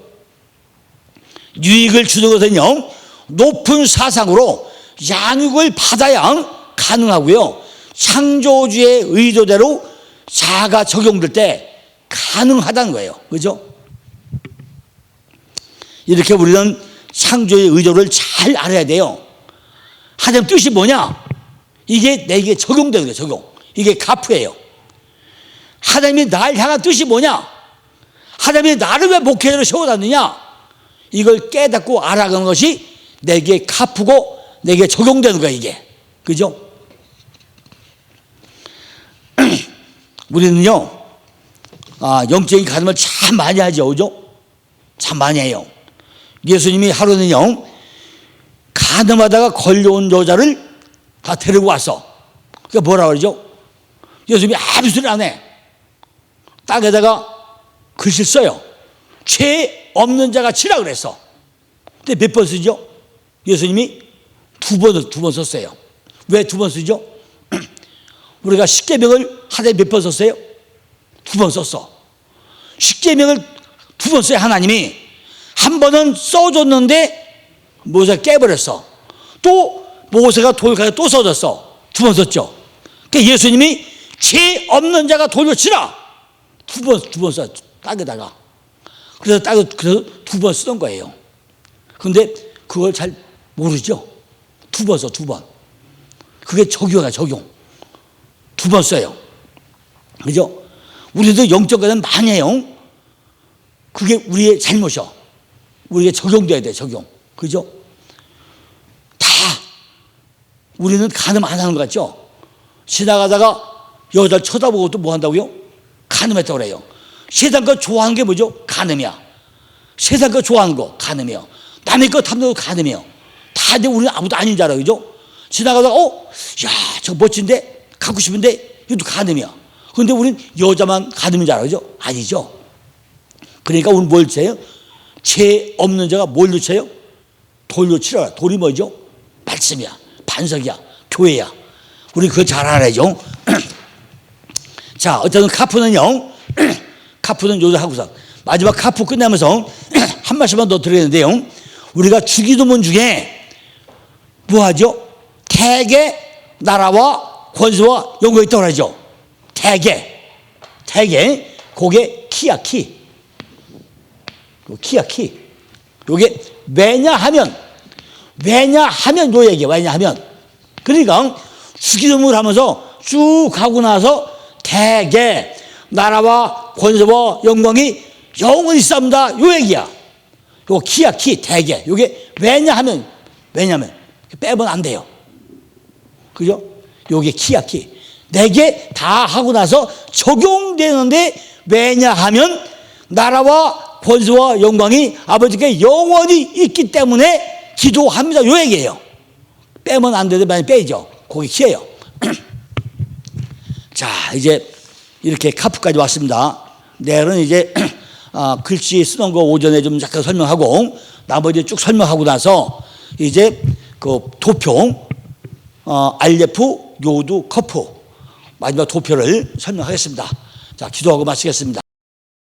유익을 주는 것은요, 높은 사상으로 양육을 받아야 가능하고요, 창조주의 의도대로 자아가 적용될 때 가능하다는 거예요. 그죠? 이렇게 우리는 창조의 의도를 잘 알아야 돼요. 하나님 뜻이 뭐냐? 이게 내게 적용되는 거예요, 적용. 이게 가프예요. 하나님이 날 향한 뜻이 뭐냐? 하나님이 나를 왜 목회자로 세워놨느냐? 이걸 깨닫고 알아가는 것이 내게 가프고 내게 적용되는 거예요, 이게. 그죠? 우리는요, 영적인 가늠을 참 많이 하죠, 그죠? 참 많이 해요. 예수님이 하루는요, 가늠하다가 걸려온 여자를 다 데리고 와서, 그게 뭐라 그러죠? 예수님이 아무 소리 안 해. 땅에다가 글씨 써요. 죄 없는 자가 치라 그랬어. 근데 몇 번 쓰죠? 예수님이 두 번 썼어요. 왜 두 번 쓰죠? 우리가 십계명을 하루에 몇 번 썼어요? 두 번 썼어. 십계명을 두 번 써요, 하나님이. 한 번은 써줬는데 모세가 깨버렸어. 또 모세가 돌 가서 또 써줬어. 두 번 썼죠. 그러니까 예수님이 죄 없는 자가 돌로 치라. 두 번 써, 땅에다가. 그래서 두 번 쓰던 거예요. 근데 그걸 잘 모르죠? 두 번 써, 두 번. 그게 적용이야, 적용. 두 번 써요. 그죠? 우리도 영적 가는 많이 해요. 그게 우리의 잘못이야. 우리에게 적용돼야 돼, 적용. 그죠? 다 우리는 가늠 안 하는 것 같죠? 지나가다가 여자를 쳐다보고 또 뭐 한다고요? 가늠했다고 그래요. 세상 거 좋아하는 게 뭐죠? 가늠이야. 세상 거 좋아하는 거 가늠이야. 남의 거 탐내고 가늠이에요. 다 근데 우리는 아무도 아닌 줄 알아요. 그죠? 지나가다가 야, 저 멋진데? 갖고 싶은데? 이것도 가늠이야. 그런데 우리는 여자만 가늠인 줄 알아요. 그죠? 아니죠. 그러니까 우리는 뭘 쳐요? 죄 없는 자가 뭘 쳐요? 돌로 치라. 돌이 뭐죠? 말씀이야. 반석이야. 교회야. 우리 그거 잘 알아야죠. 자, 어쨌든 카프는요, 카프는 요새 하고서 마지막 카프 끝나면서 한 말씀만 더 드리는데요, 우리가 주기도문 중에 뭐 하죠? 태계, 나라와 권세와 영광이 있다고 하죠. 태계, 그게 키야, 키. 키야, 키. 요게 왜냐하면 왜냐하면 요 얘기야. 왜냐하면 그러니까 주기도문을 하면서 쭉 가고 나서 대개 나라와 권세와 영광이 영원히 있습니다. 요 얘기야. 요 키야 키 대개. 요게 왜냐하면 빼면 안 돼요. 그죠? 요게 키야 키. 네 개 다 하고 나서 적용되는데 왜냐하면 나라와 권세와 영광이 아버지께 영원히 있기 때문에 기도합니다. 요 얘기예요. 빼면 안 되는데 많이 빼죠. 그게 키예요. 자, 이제 이렇게 카프까지 왔습니다. 내일은 이제 글씨 쓰는 거 오전에 좀 잠깐 설명하고 나머지 쭉 설명하고 나서 이제 그 도표 알레프, 요두, 커프 마지막 도표를 설명하겠습니다. 자, 기도하고 마치겠습니다.